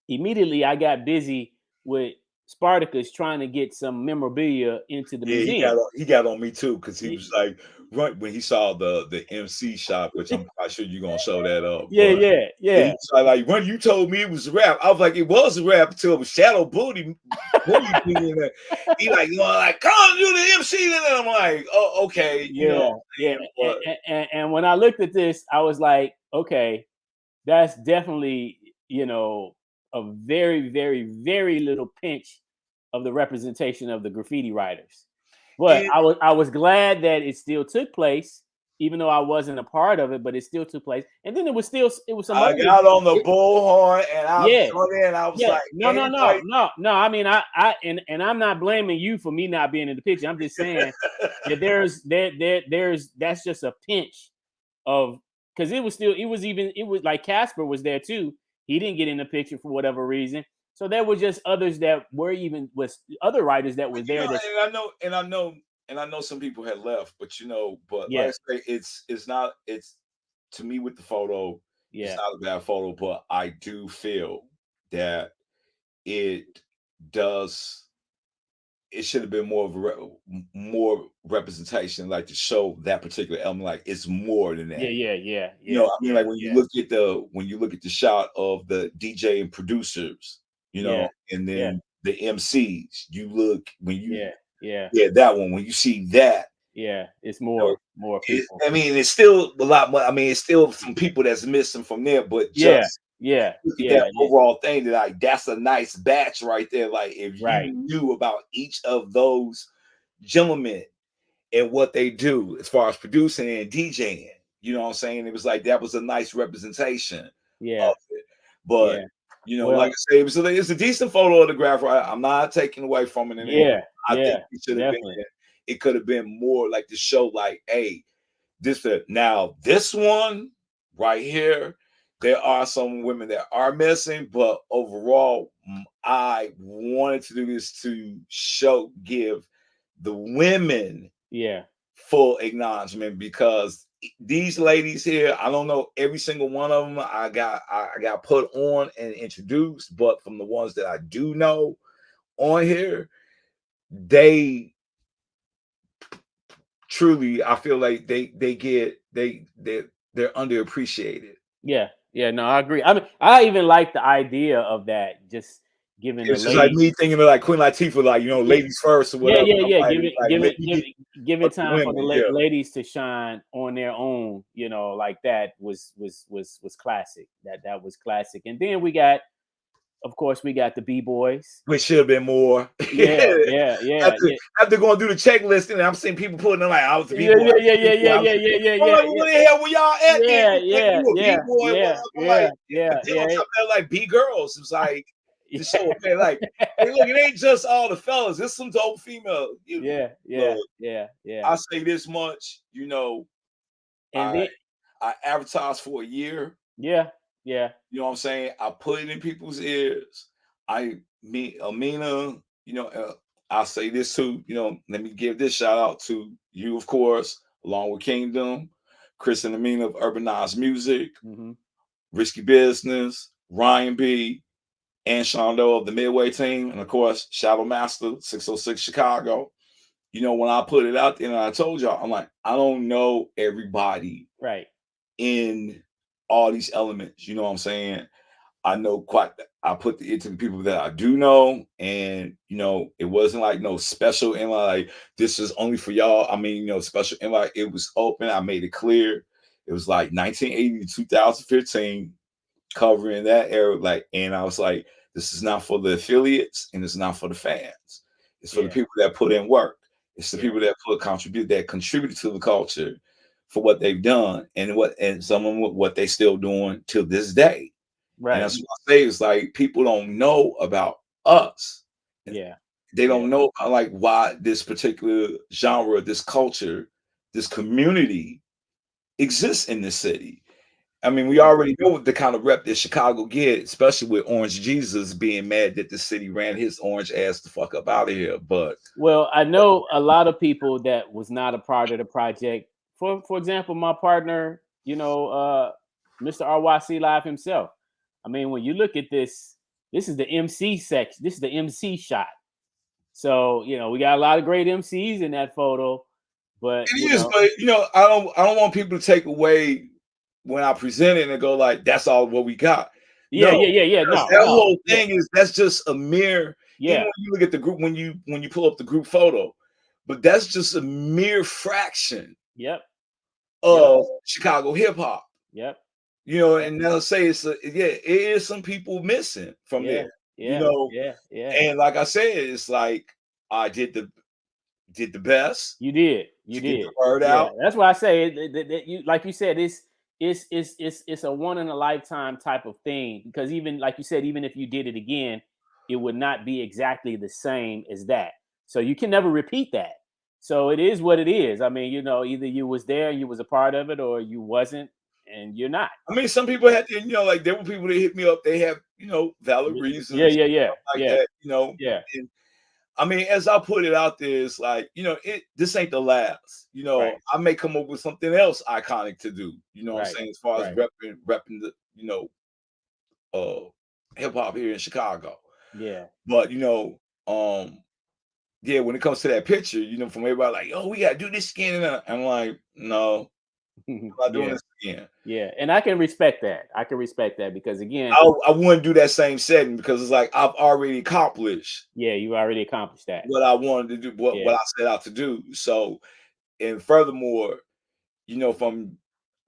immediately I got busy with Spartacus trying to get some memorabilia into the Yeah, museum. he got on me too because he Y- was like, right when he saw the MC shot, which I'm quite sure you're gonna show that up, Yeah, but yeah, yeah, he yeah. was like when you told me it was a rap, I was like, it was a rap until it was Shadow Booty being there. He like, like come on, do the MC, and then I'm like, oh, okay, Yeah, yeah. but And when I looked at this, I was like, okay, that's definitely, a very, very, very little pinch of the representation of the graffiti writers. But it, I was glad that it still took place, even though I wasn't a part of it, but it still took place. And then it was some I other got on the it- bullhorn and I yeah. joined in. I was Yeah, like, no, no, no, anybody. no, no. I mean, and I'm not blaming you for me not being in the picture. I'm just saying that there's that's just a pinch of, because it was like Casper was there too. He didn't get in the picture for whatever reason. So there were just others that were even was other writers that was there. That And I know some people had left, but but like yeah, I say, it's not to me with the photo, it's yeah, not a bad photo, but I do feel that it does it should have been more of more representation, like to show that particular element, like it's more than yeah, that. yeah, yeah, yeah, I mean, yeah, like when you yeah, look at the shot of the DJ and producers, yeah, and yeah, then the MCs, you look when you yeah, yeah, yeah, that one when you see that, yeah. It's you know, more people. I mean, it's still a lot more. I mean, it's still some people that's missing from there, but Yeah, just yeah, look at yeah, that overall thing. That like that's a nice batch right there. Like if right. you knew about each of those gentlemen and what they do as far as producing and DJing. You know what I'm saying? It was like that was a nice representation Yeah, of it. But yeah. like Well, I say, it's a decent photo of the graph. I'm not taking away from it. And yeah, I think yeah, it should have been. definitely. It could have been more like to show, like, hey, now this one right here. There are some women that are missing, but overall, I wanted to do this to give the women Yeah, full acknowledgement because these ladies here, I don't know every single one of them. I got put on and introduced, but from the ones that I do know on here, they truly, I feel like they're underappreciated. Yeah, yeah, no, I agree. I mean, I even like the idea of that, just giving the It's just like ladies, me thinking of like Queen Latifah, like, you know, yeah, ladies first or yeah, whatever. yeah, I'm yeah, like let me get giving up to time for the women. Yeah. ladies to shine on their own, you know, like that was classic. That was classic. And then we got, of course, we got the b-boys. Which should have been more. Yeah, yeah, yeah, after yeah, after going through the checklist, and I'm seeing people putting in like, I was a yeah, b-boy, yeah, I was yeah, a yeah, b-boy, yeah, I was yeah, a yeah, yeah, I'm yeah, like, well, yeah, where the hell were y'all at then? yeah, Like, yeah, you a yeah, b-boy, yeah, whatever. I'm yeah, like, yeah, but then on yeah, top of that, like b-girls, it's like yeah, to show okay, like, hey, look, it ain't just all the fellas, it's some dope female. yeah, yeah, Look, yeah, yeah. I say this much, you know, And I then, I advertised for a year. yeah, yeah, You know what I'm saying? I put it in people's ears. Amina, you know, I'll say this too, you know, let me give this shout out to you, of course, along with Kingdom, Chris and Amina of Urbanized Music, hmm, Risky Business, Ryan B, and Shondo of the Midway team, and of course, Shadow Master, 606 Chicago. You know, when I put it out there and I told y'all, I'm like, I don't know everybody right, in all these elements. You know what I'm saying? I know quite. I put it to the people that I do know, and you know, it wasn't like no special invite. Like this is only for y'all. I mean, you know, special invite. It was open. I made it clear. It was like 1980 to 2015, covering that era. Like, and I was like, this is not for the affiliates, and it's not for the fans. It's for the yeah, people that put in work. It's the yeah, people that contribute to the culture for what they've done, and some of them what they still doing till this day. And right, that's what I say is like people don't know about us. yeah, They yeah, don't know like why this particular genre, this culture, this community exists in this city. I mean, we yeah. already know what the kind of rep that Chicago get, especially with Orange Jesus being mad that the city ran his orange ass the fuck up out of here. But Well, I know a lot of people that was not a part of the project. For example, my partner, you know, Mr. RYC Live himself. I mean, when you look at this, this is the MC section. This is the MC shot. So, you know, we got a lot of great MCs in that photo, but you it is, know, but you know, I don't want people to take away when I present it and go like, that's all what we got. yeah, No, yeah, yeah, yeah. because No, that no, whole yeah, thing is that's just a mere. Even yeah, when you look at the group, when you pull up the group photo, but that's just a mere fraction yep, yep, of Chicago hip hop. yep, You know, yep, and they'll say it is some people missing from yeah, there. You yeah, know, yeah, yeah. and like I said, it's like I did the best You to get the did. word Yeah, out. that's why I say you like you said, it's a one in a lifetime type of thing because even like you said, even if you did it again, it would not be exactly the same as that. So you can never repeat that. So it is what it is. I mean, you know, either you was there, you was a part of it, or you wasn't, and you're not. I mean, some people had to, you know, like there were people that hit me up. They have, you know, valid Yeah, reasons, yeah, yeah, stuff like yeah, that, you know. yeah. And I mean, as I put it out there, it's like, you know, this ain't the last. You know, Right, I may come up with something else iconic to do. You know what I'm right, saying? As far as right. repping the, you know, hip hop here in Chicago. Yeah, But you know, yeah, when it comes to that picture, you know, from everybody like, oh, we gotta do this again. And I'm like, no, I'm not doing yeah, this again. yeah. And I can respect that. I can respect that because again, I wouldn't do that same setting because it's like I've already accomplished yeah, you already accomplished that. what I wanted to do, Yeah, what I set out to do. So, and furthermore, you know, from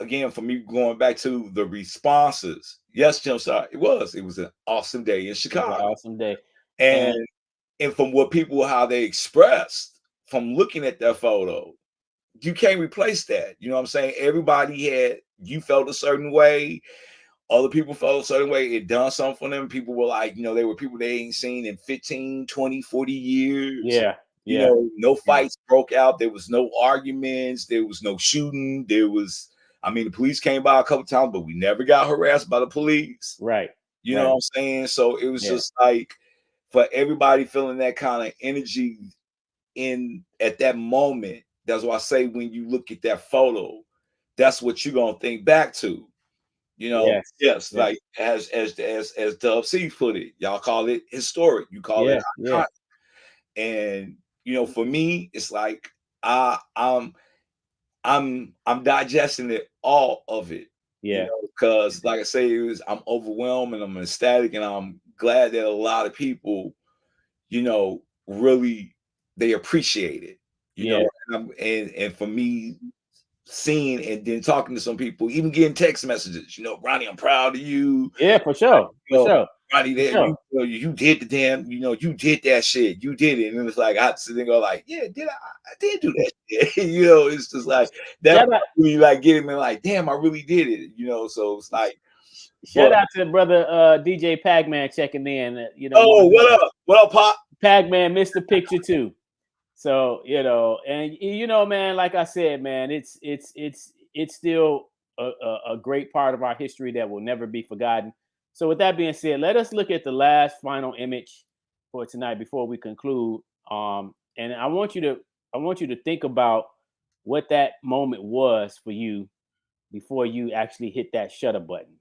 me going back to the responses, yes, Jim Star, it was an awesome day in it was an Chicago. awesome day. And And from what people how they expressed from looking at that photo, you can't replace that. You know what I'm saying? You felt a certain way. Other people felt a certain way. It done something for them. People were like, you know, they were people they ain't seen in 15, 20, 40 years. yeah, You yeah, know, no yeah, fights broke out. There was no arguments. There was no shooting. I mean, the police came by a couple times, but we never got harassed by the police. right, You know right. what I'm saying? So it was Yeah, just like for everybody feeling that kind of energy in at that moment. That's why I say when you look at that photo, that's what you're gonna think back to. You know, yes, yes, yes, like as Dub C put it, y'all call it historic, you call it yeah, yeah, iconic. And you know, for me, it's like I'm I'm digesting it, all of it. Yeah. Because like I say, I'm overwhelmed and I'm ecstatic, and I'm glad that a lot of people, really they appreciate it. Yeah. And for me, seeing and then talking to some people, even getting text messages, Ronnie, I'm proud of you. Yeah, for sure. You For know, sure. Ronnie, For that sure. you did the damn, you did that shit. You did it. And it's like I sit there and go like, yeah, I did do that shit. It's just like that Shout out, really like getting me like, damn, I really did it. So it's like, shout but out to brother DJ Pac-Man checking in. oh, what up? What up, Pop? Pac-Man missed the picture too. So, and man, like I said, man, it's still a great part of our history that will never be forgotten. So with that being said, let us look at the last final image for tonight before we conclude. And I want you to think about what that moment was for you before you actually hit that shutter button.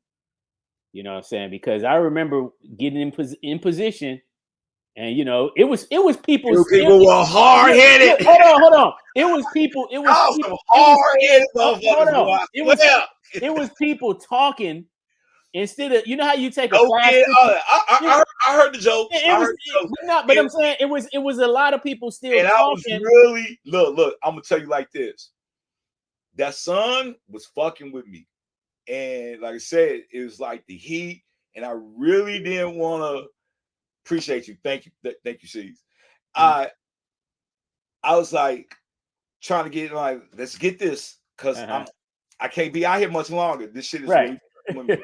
You know what I'm saying? Because I remember getting in position, and it was people. People were hard headed. Hold on. It was people. It was Oh, people. some hard headed Hold motherfuckers. on. Boy, It was people talking instead of how you take a oh class yeah, picture. I heard the jokes. But I'm saying it was a lot of people still And talking. I was really look. I'm gonna tell you like this. That son was fucking with me, and like I said, it was like the heat, and I really didn't want to. Appreciate you. Thank you, C's. I was like trying to get like, let's get this, because I can't be out here much longer. This shit is right. Really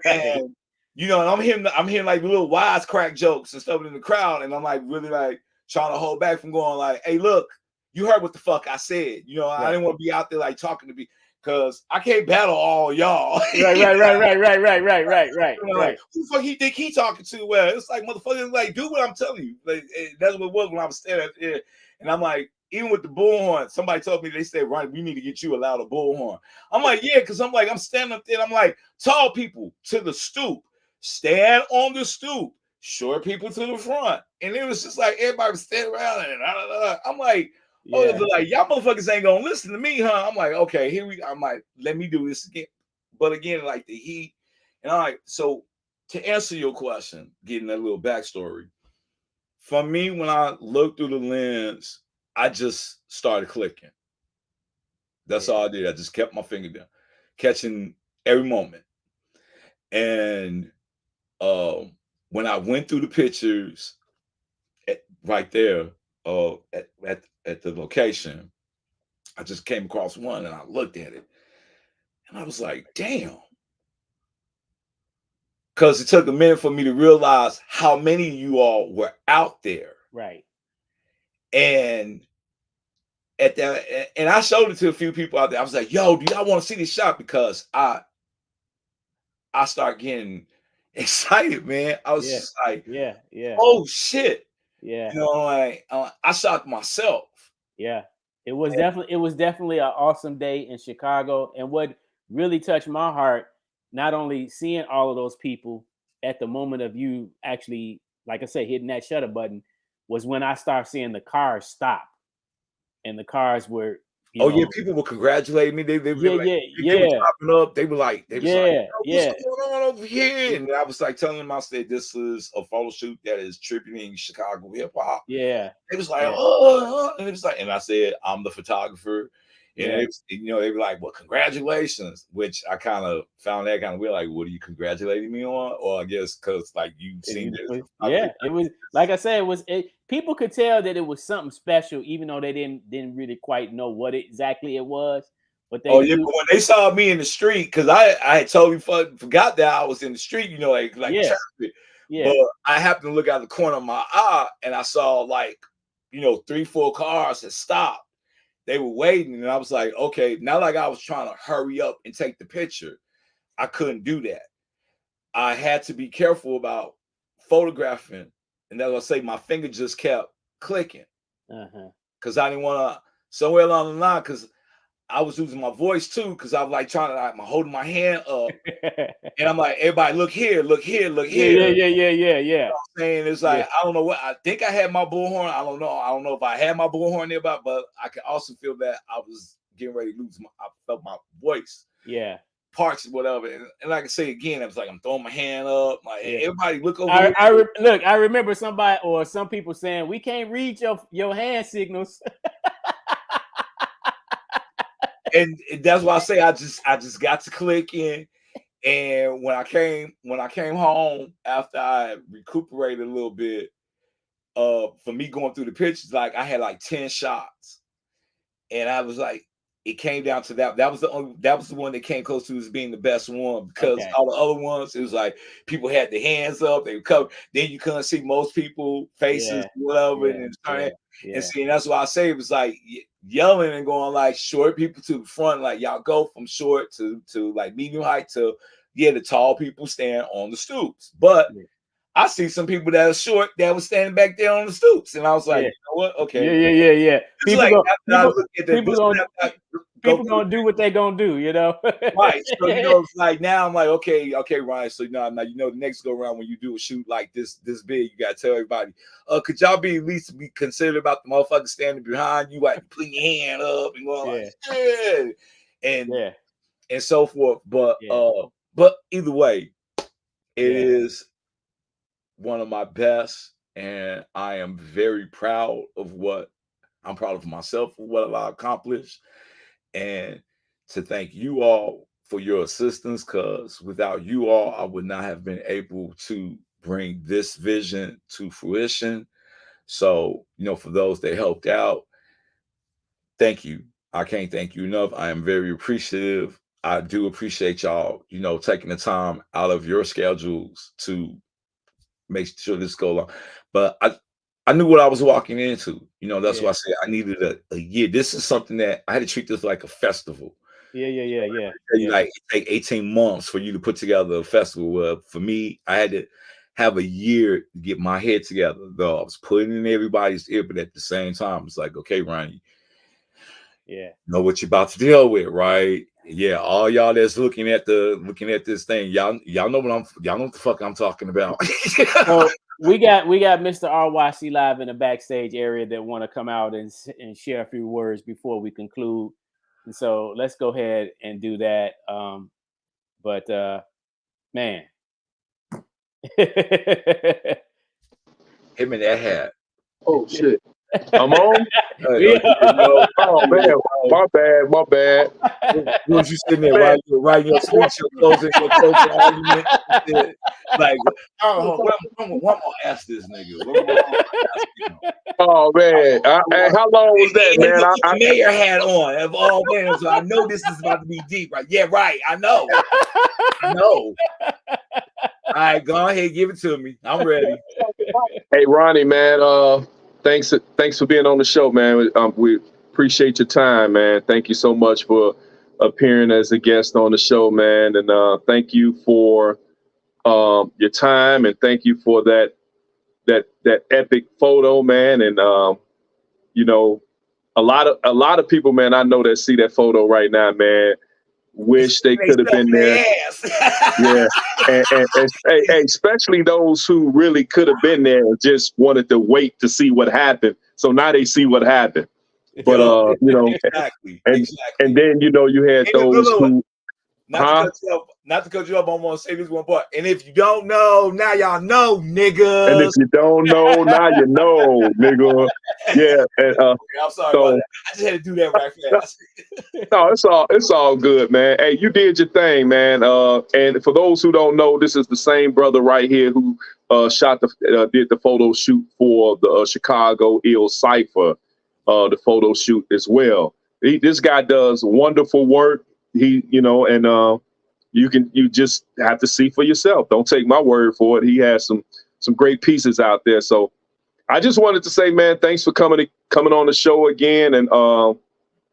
and and I'm hearing like little wisecrack jokes and stuff in the crowd, and I'm like really like trying to hold back from going like, hey, look, you heard what the fuck I said. I didn't want to be out there like talking to me, because I can't battle all y'all. Right. Like, who the fuck he think he talking to? Well, it's like, motherfucker, like, do what I'm telling you. Like, that's what it was when I was standing there. And I'm like, even with the bullhorn, somebody told me, they said, Ronnie, we need to get you a louder bullhorn. I'm like, yeah, because I'm like, I'm standing up there, and I'm like, tall people to the stoop, stand on the stoop, short people to the front. And it was just like everybody was standing around, and I'm like, oh, like, y'all motherfuckers ain't gonna listen to me, huh? I'm like, okay, here we go. I'm like, let me do this again. But again, like the heat. And I'm like, so to answer your question, getting that little backstory, for me, when I looked through the lens, I just started clicking. That's all I did. I just kept my finger down, catching every moment. And when I went through the pictures right there at the location, I just came across one and I looked at it. And I was like, damn. Because it took a minute for me to realize how many of you all were out there. Right. And at that, and I showed it to a few people out there. I was like, yo, do y'all want to see this shot? Because I start getting excited, man. I was just like, oh shit. Yeah. Like I shocked myself. Yeah. It was definitely an awesome day in Chicago. And what really touched my heart, not only seeing all of those people at the moment of you actually, like I said, hitting that shutter button, was when I started seeing the cars stop, and the cars were, people were congratulating me. They were chopping up. They were like, what's going on over here? And I was like telling them, I said, this is a photo shoot that is tributing Chicago hip hop. Yeah. It was like, and it was like, and I said, I'm the photographer. And they were like, well, congratulations, which I kind of found that kind of weird. Like, what are you congratulating me on? Or I guess because like you've seen this. Yeah, it was, like I said, people could tell that it was something special, even though they didn't really quite know what exactly it was. But they but when they saw me in the street, because I had totally forgot that I was in the street, like traffic. Yeah. But I happened to look out the corner of my eye, and I saw like 3-4 cars had stopped. They were waiting, and I was like, okay, not like I was trying to hurry up and take the picture. I couldn't do that. I had to be careful about photographing, and as I say, my finger just kept clicking because I didn't want to somewhere along the line, because I was losing my voice too, because I was like trying to like holding my hand up, and I'm like, everybody, look here, look here, look here. Yeah. You know what I'm saying? It's like, I don't know what, I think I had my bullhorn. I don't know if I had my bullhorn nearby, but I can also feel that I was getting ready to lose I felt my voice. Yeah. Parts, whatever. And like I say again, I was like, I'm throwing my hand up. Like, everybody look over here. Look, I remember somebody or some people saying, we can't read your hand signals. And that's why I say I just got to click in. And when I came home after I recuperated a little bit, for me going through the pictures, like I had like 10 shots. And I was like, it came down to that. That was the one that came close to as being the best one, because all the other ones, it was like people had their hands up, they were covered. Then you couldn't see most people faces, whatever, and see, that's why I say it was like yelling and going like short people to the front, like y'all go from short to like medium height to the tall people stand on the stoops. But I see some people that are short that was standing back there on the stoops, and I was like, you know what? Okay, yeah. People gonna do what they gonna do, you know. Right. So it's like now I'm like, okay, Ryan. So now the next go around when you do a shoot like this big, you gotta tell everybody, could y'all be at least be considerate about the motherfucker standing behind you, like putting your hand up and going like, and so forth. But either way, it is one of my best, and I am very proud of I'm proud of myself for what I've accomplished, and to thank you all for your assistance, because without you all, I would not have been able to bring this vision to fruition. So, for those that helped out, thank you. I can't thank you enough. I am very appreciative. I do appreciate y'all, taking the time out of your schedules to make sure this go along. But I knew what I was walking into. That's why I say I needed a year. This is something that I had to treat this like a festival. Yeah. Like it take 18 months for you to put together a festival. Well, for me, I had to have a year to get my head together. Though I was putting in everybody's ear, but at the same time, it's like, okay, Ronnie, know what you're about to deal with, right? Yeah, all y'all that's looking at this thing, y'all know what the fuck I'm talking about. So we got Mr. RYC live in the backstage area that want to come out and share a few words before we conclude. And so let's go ahead and do that. Man, him in that hat. Oh shit. I'm on. Oh man, my bad. Once you sitting there writing your speech, your closing argument, like, what I'm gonna ask this nigga? Oh man, how long was that, man? I mayor hat on of all things, so I know this is about to be deep, right? Yeah, right. I know. All right, go ahead, give it to me. I'm ready. Hey, Ronnie, man. Thanks for being on the show, man. We appreciate your time, man. Thank you so much for appearing as a guest on the show, man. And thank you for your time, and thank you for that epic photo, man. And a lot of people, man, I know that see that photo right now, man, wish they could have been there. Yeah. And especially those who really could have been there and just wanted to wait to see what happened. So now they see what happened. But exactly. And then you had those who not to cut you up, I want to say this one part. And if you don't know, now y'all know, niggas. And if you don't know, now you know, nigga. Yeah. And, I'm sorry about that. I just had to do that right fast. No, it's all good, man. Hey, you did your thing, man. And for those who don't know, this is the same brother right here who did the photo shoot for the Chicago Ill Cypher, the photo shoot as well. This guy does wonderful work. You just have to see for yourself. Don't take my word for it. He has some great pieces out there. So I just wanted to say, man, thanks for coming on the show again. And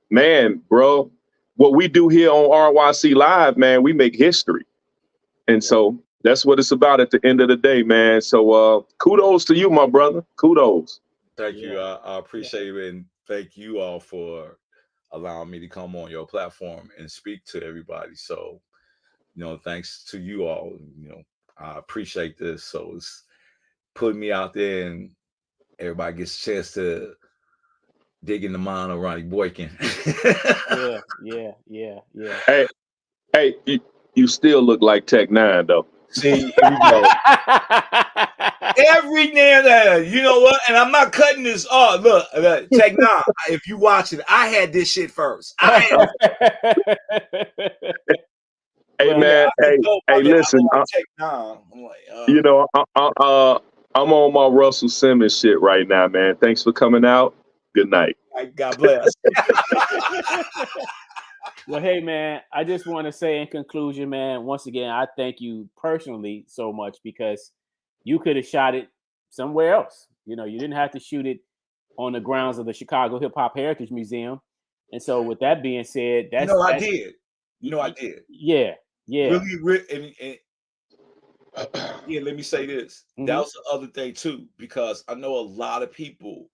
man, bro, what we do here on RYC Live, man, we make history. And so that's what it's about at the end of the day, man. So kudos to you, my brother. Kudos. Thank you. I appreciate it. And thank you all for allowing me to come on your platform and speak to everybody. So, thanks to you all. I appreciate this. So it's putting me out there, and everybody gets a chance to digging the mind of Ronnie Boykin. Yeah. Hey, you still look like Tech Nine though. See, here we go. Every now and then, you know what? And I'm not cutting this off. Look, Tech Nine, if you watch it, I had this shit first. Hey Well, man, hey, listen. Tech Nine. I'm like, You know, I'm on my Russell Simmons shit right now, man. Thanks for coming out. Good night. God bless. Well, hey, man, I just want to say in conclusion, man, once again, I thank you personally so much because you could have shot it somewhere else. You know, you didn't have to shoot it on the grounds of the Chicago Hip Hop Heritage Museum. And so with that being said, I did. I did. Yeah. Really, and yeah, let me say this. Mm-hmm. That was the other thing too, because I know a lot of people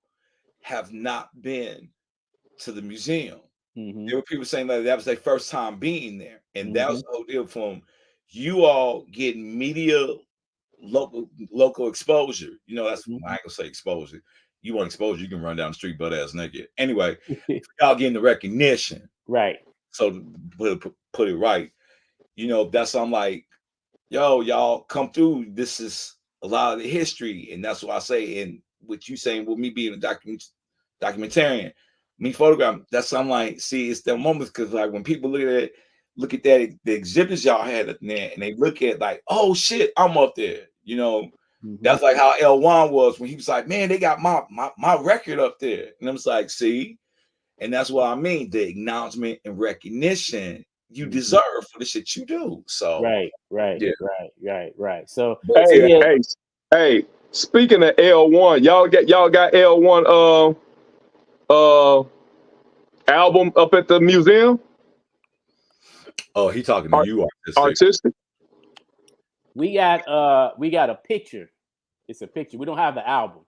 have not been to the museum. Mm-hmm. There were people saying that was their first time being there, and that was the whole deal from you all getting media local exposure. You know, that's I ain't gonna say exposure. You want exposure, you can run down the street butt ass naked. Anyway, y'all getting the recognition, right? So to put it right, you know, that's I'm like, yo, y'all come through. This is a lot of the history, and that's what I say. And what you saying with me being a documentarian, me photographing, that's I'm like, see, it's the moments because like when people look at that, the exhibits y'all had up there, and they look at like, oh shit, I'm up there. You know, that's like how L1 was when he was like, man, they got my record up there, and I was like, see, and that's what I mean, the acknowledgement and recognition you deserve for the shit you do. So right. So hey, speaking of L1, y'all got L1 album up at the museum? Oh, he talking to you, artistic. We got a picture. It's a picture. We don't have the album.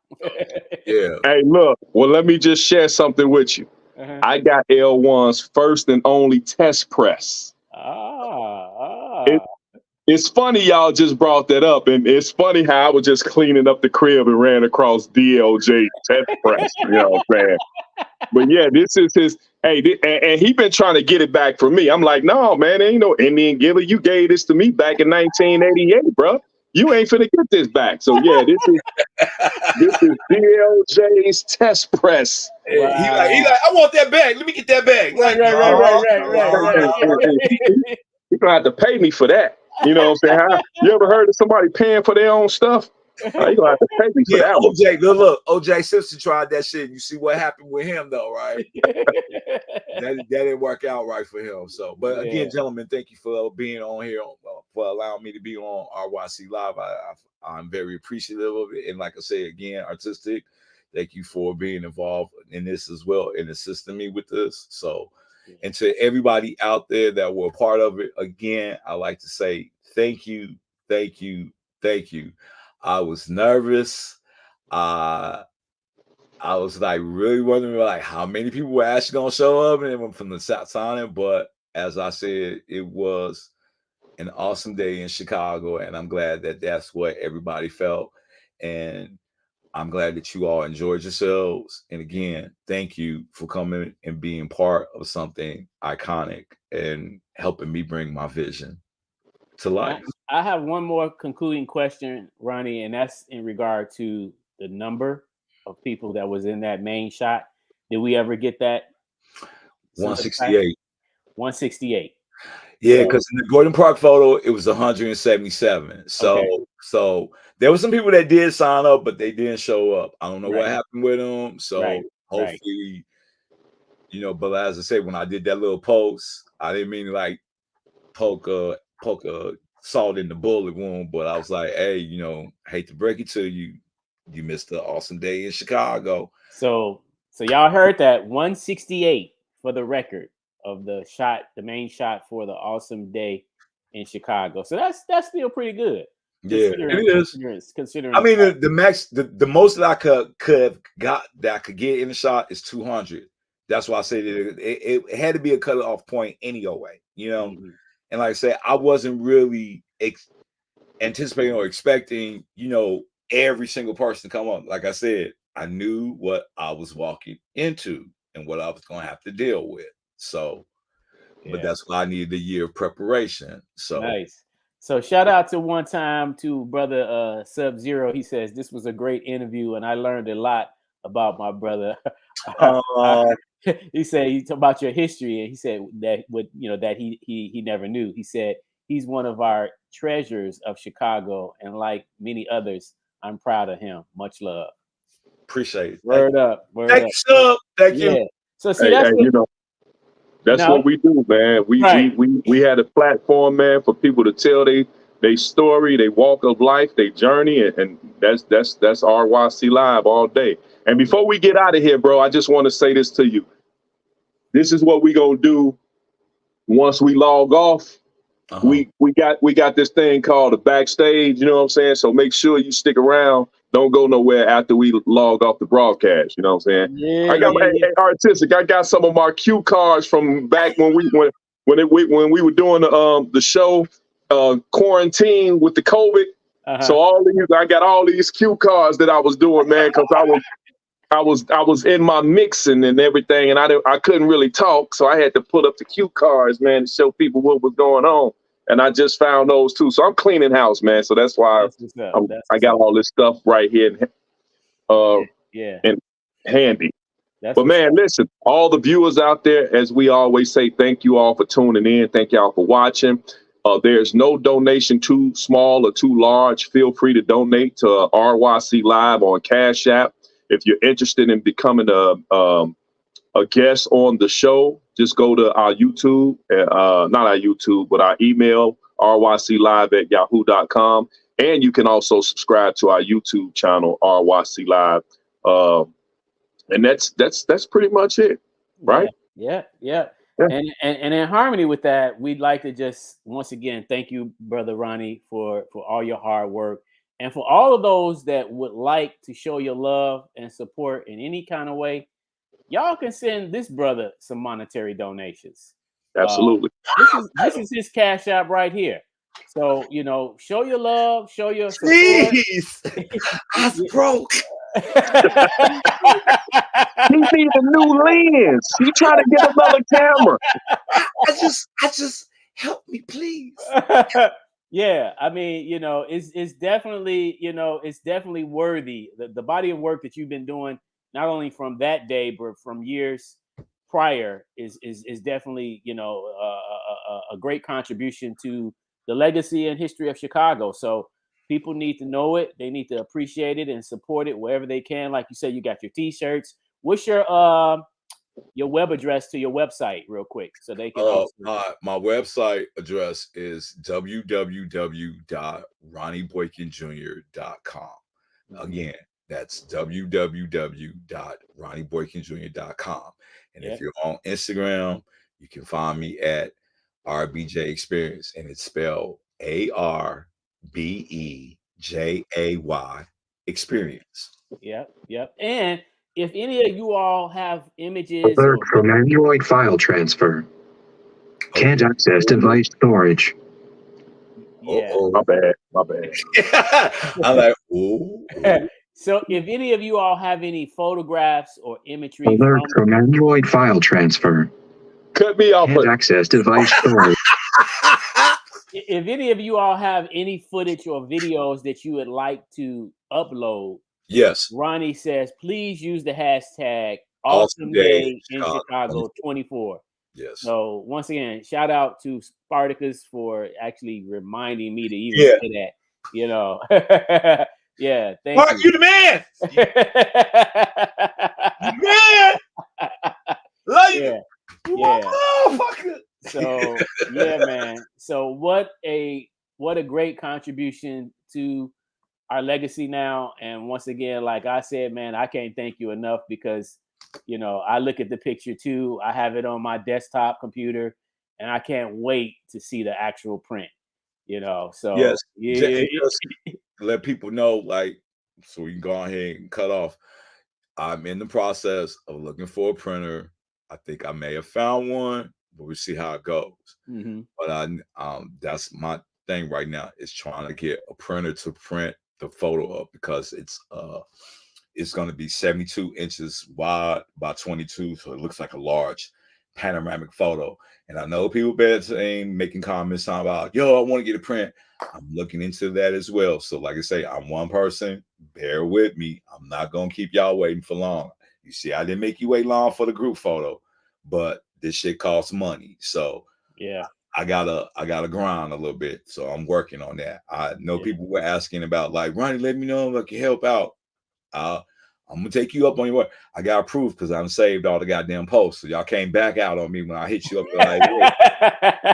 Yeah. Hey, look. Well, let me just share something with you. I got L1's first and only test press. It's funny y'all just brought that up, and it's funny how I was just cleaning up the crib and ran across DLJ test press. You know what I'm saying? But yeah, this is his. Hey, and he been trying to get it back from me. I'm like, no, man, ain't no Indian giver. You gave this to me back in 1988, bro. You ain't finna get this back. So yeah, this is DLJ's test press. Wow. He like, I want that bag. Let me get that bag. Right. You're gonna have to pay me for that. You know what I'm saying? You ever heard of somebody paying for their own stuff? You gonna have to pay me for that. OJ, look, OJ Simpson tried that shit. You see what happened with him, though, right? that didn't work out right for him. So, but again, gentlemen, thank you for being on here, for allowing me to be on RYC Live. I'm very appreciative of it, and like I say again, artistic. Thank you for being involved in this as well and assisting me with this. So, and to everybody out there that were a part of it, again, I like to say thank you. I was nervous. I was like really wondering like how many people were actually gonna show up and went from the South Sonic, but as I said, it was an awesome day in Chicago, and I'm glad that that's what everybody felt, and I'm glad that you all enjoyed yourselves. And again, thank you for coming and being part of something iconic and helping me bring my vision to life. I have one more concluding question, Ronnie, and that's in regard to the number of people that was in that main shot. Did we ever get that? 168. 168. Yeah, because in the Gordon Park photo, it was 177. So there were some people that did sign up, but they didn't show up. I don't know what happened with them. So hopefully, you know, but as I said, when I did that little post, I didn't mean to like poke a salt in the bullet wound, but I was like, hey, you know, hate to break it to you, you missed an awesome day in Chicago. So y'all heard that 168 for the record of the main shot for the awesome day in Chicago. So that's still pretty good. Yeah, it is. Considering I mean, the most that I could have got that I could get in the shot is 200. That's why I said it had to be a cutoff point anyway, you know. And like I said, I wasn't really anticipating or expecting, you know, every single person to come up. Like I said, I knew what I was walking into and what I was going to have to deal with. So, but that's why I needed a year of preparation. So nice. So shout out to one time to brother Sub-Zero. He says this was a great interview and I learned a lot about my brother. He said he talked about your history and he said that that he never knew. He said he's one of our treasures of Chicago and like many others, I'm proud of him. Much love. appreciate it. Word up. Word Thank up. you, Sub. Thank you. Yeah. So see that's what, that's what we do, man. We had a platform, man, for people to tell they story, they walk of life, they journey, and that's RYC Live all day. And before we get out of here, bro, I just want to say this to you. This is what we gonna do once we log off. We got this thing called the backstage, you know what I'm saying? So make sure you stick around. Don't go nowhere after we log off the broadcast, you know what I'm saying? Yeah, I got artistic. I got some of my cue cards from back when we were doing the show quarantine with the COVID. So I got all these cue cards that I was doing, man, because I was in my mixing and everything, and I couldn't really talk, so I had to put up the cue cards, man, to show people what was going on. And I just found those too. So I'm cleaning house, man. So that's why I got all this stuff right here and handy. But man, listen, all the viewers out there, as we always say, thank you all for tuning in. Thank y'all for watching. There's no donation too small or too large. Feel free to donate to RYC Live on Cash App. If you're interested in becoming a guest on the show, just go to our YouTube, not our YouTube, but our email, ryclive@yahoo.com. And you can also subscribe to our YouTube channel, RYC Live. And that's pretty much it, right? Yeah. And in harmony with that, we'd like to just once again thank you, brother Ronnie, for all your hard work. And for all of those that would like to show your love and support in any kind of way, y'all can send this brother some monetary donations. Absolutely. This is his Cash App right here. So, show your love, show your support. Jeez, I broke. He needs a new lens. He trying to get another camera. I just help me, please. Yeah, I mean, it's definitely, it's definitely worthy. The body of work that you've been doing, not only from that day, but from years prior, is definitely, a great contribution to the legacy and history of Chicago. So people need to know it. They need to appreciate it and support it wherever they can. Like you said, you got your T-shirts. What's your web address to your website real quick so they can my website address is www.ronnieboykinjr.com. Again, that's www.ronnieboykinjr.com. And if you're on Instagram, you can find me at RBJ Experience, and it's spelled ARBEJAY Experience. Yep. And if any of you all have images alert from Android file transfer. Can't access device storage. Yeah. My bad. I'm like, ooh. So if any of you all have any photographs or imagery alert from Android file transfer. Cut me off. Can't access device storage. If any of you all have any footage or videos that you would like to upload, yes, Ronnie says, please use the hashtag Awesome Day in Chicago 24. Yes. So once again, shout out to Spartacus for actually reminding me to even say that. Yeah, thank Mark, you the man. You man. Love you. So yeah, man. So what a great contribution to our legacy now. And once again, like I said, man, I can't thank you enough because I look at the picture too. I have it on my desktop computer, and I can't wait to see the actual print. So yes, yeah. Let people know, like, so we can go ahead and cut off. I'm in the process of looking for a printer. I think I may have found one, but we'll see how it goes. Mm-hmm. But that's my thing right now, is trying to get a printer to print the photo up, because it's It's going to be 72 inches wide by 22, so it looks like a large panoramic photo. And I know people been saying, making comments talking about, yo, I want to get a print. I'm looking into that as well. So like I say, I'm one person. Bear with me. I'm not going to keep y'all waiting for long. You see, I didn't make you wait long for the group photo, but this shit costs money. So yeah, I gotta grind a little bit. So I'm working on that. I know people were asking about, like, Ronnie, let me know if I can help out. I'm gonna take you up on your word. I got proof because I'm saved all the goddamn posts. So y'all came back out on me when I hit you up. Like,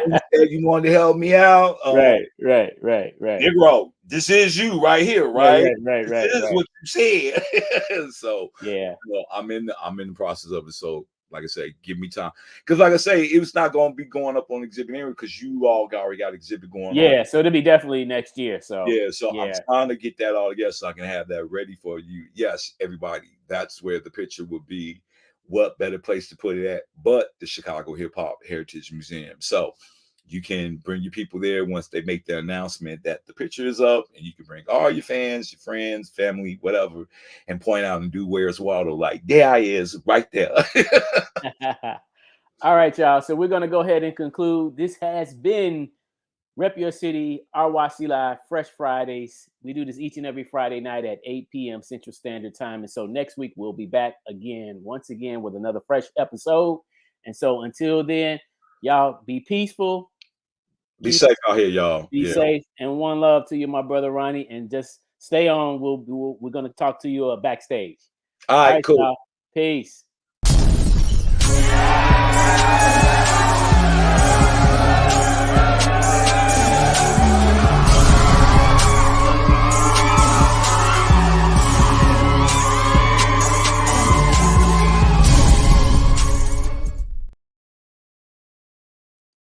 you said you wanted to help me out. Right. Negro, this is you right here, right? Right. This is what you said. So yeah, I'm in the process of it. So like I say, give me time. Because like I say, it was not going to be going up on exhibit area because you all already got exhibit going on. Yeah, so it'll be definitely next year. So I'm trying to get that all together so I can have that ready for you. Yes, everybody, that's where the picture would be. What better place to put it at but the Chicago Hip Hop Heritage Museum. So you can bring your people there once they make the announcement that the picture is up, and you can bring all your fans, your friends, family, whatever, and point out and do Where's Waldo, like, there I is right there. All right, y'all. So we're going to go ahead and conclude. This has been Rep Your City, RYC Live, Fresh Fridays. We do this each and every Friday night at 8 p.m. Central Standard Time. And so next week, we'll be back once again, with another fresh episode. And so until then, y'all be peaceful. Be safe out here, y'all. Be safe. And one love to you, my brother Ronnie. And just stay on. We're going to talk to you backstage. All right, cool. Y'all. Peace.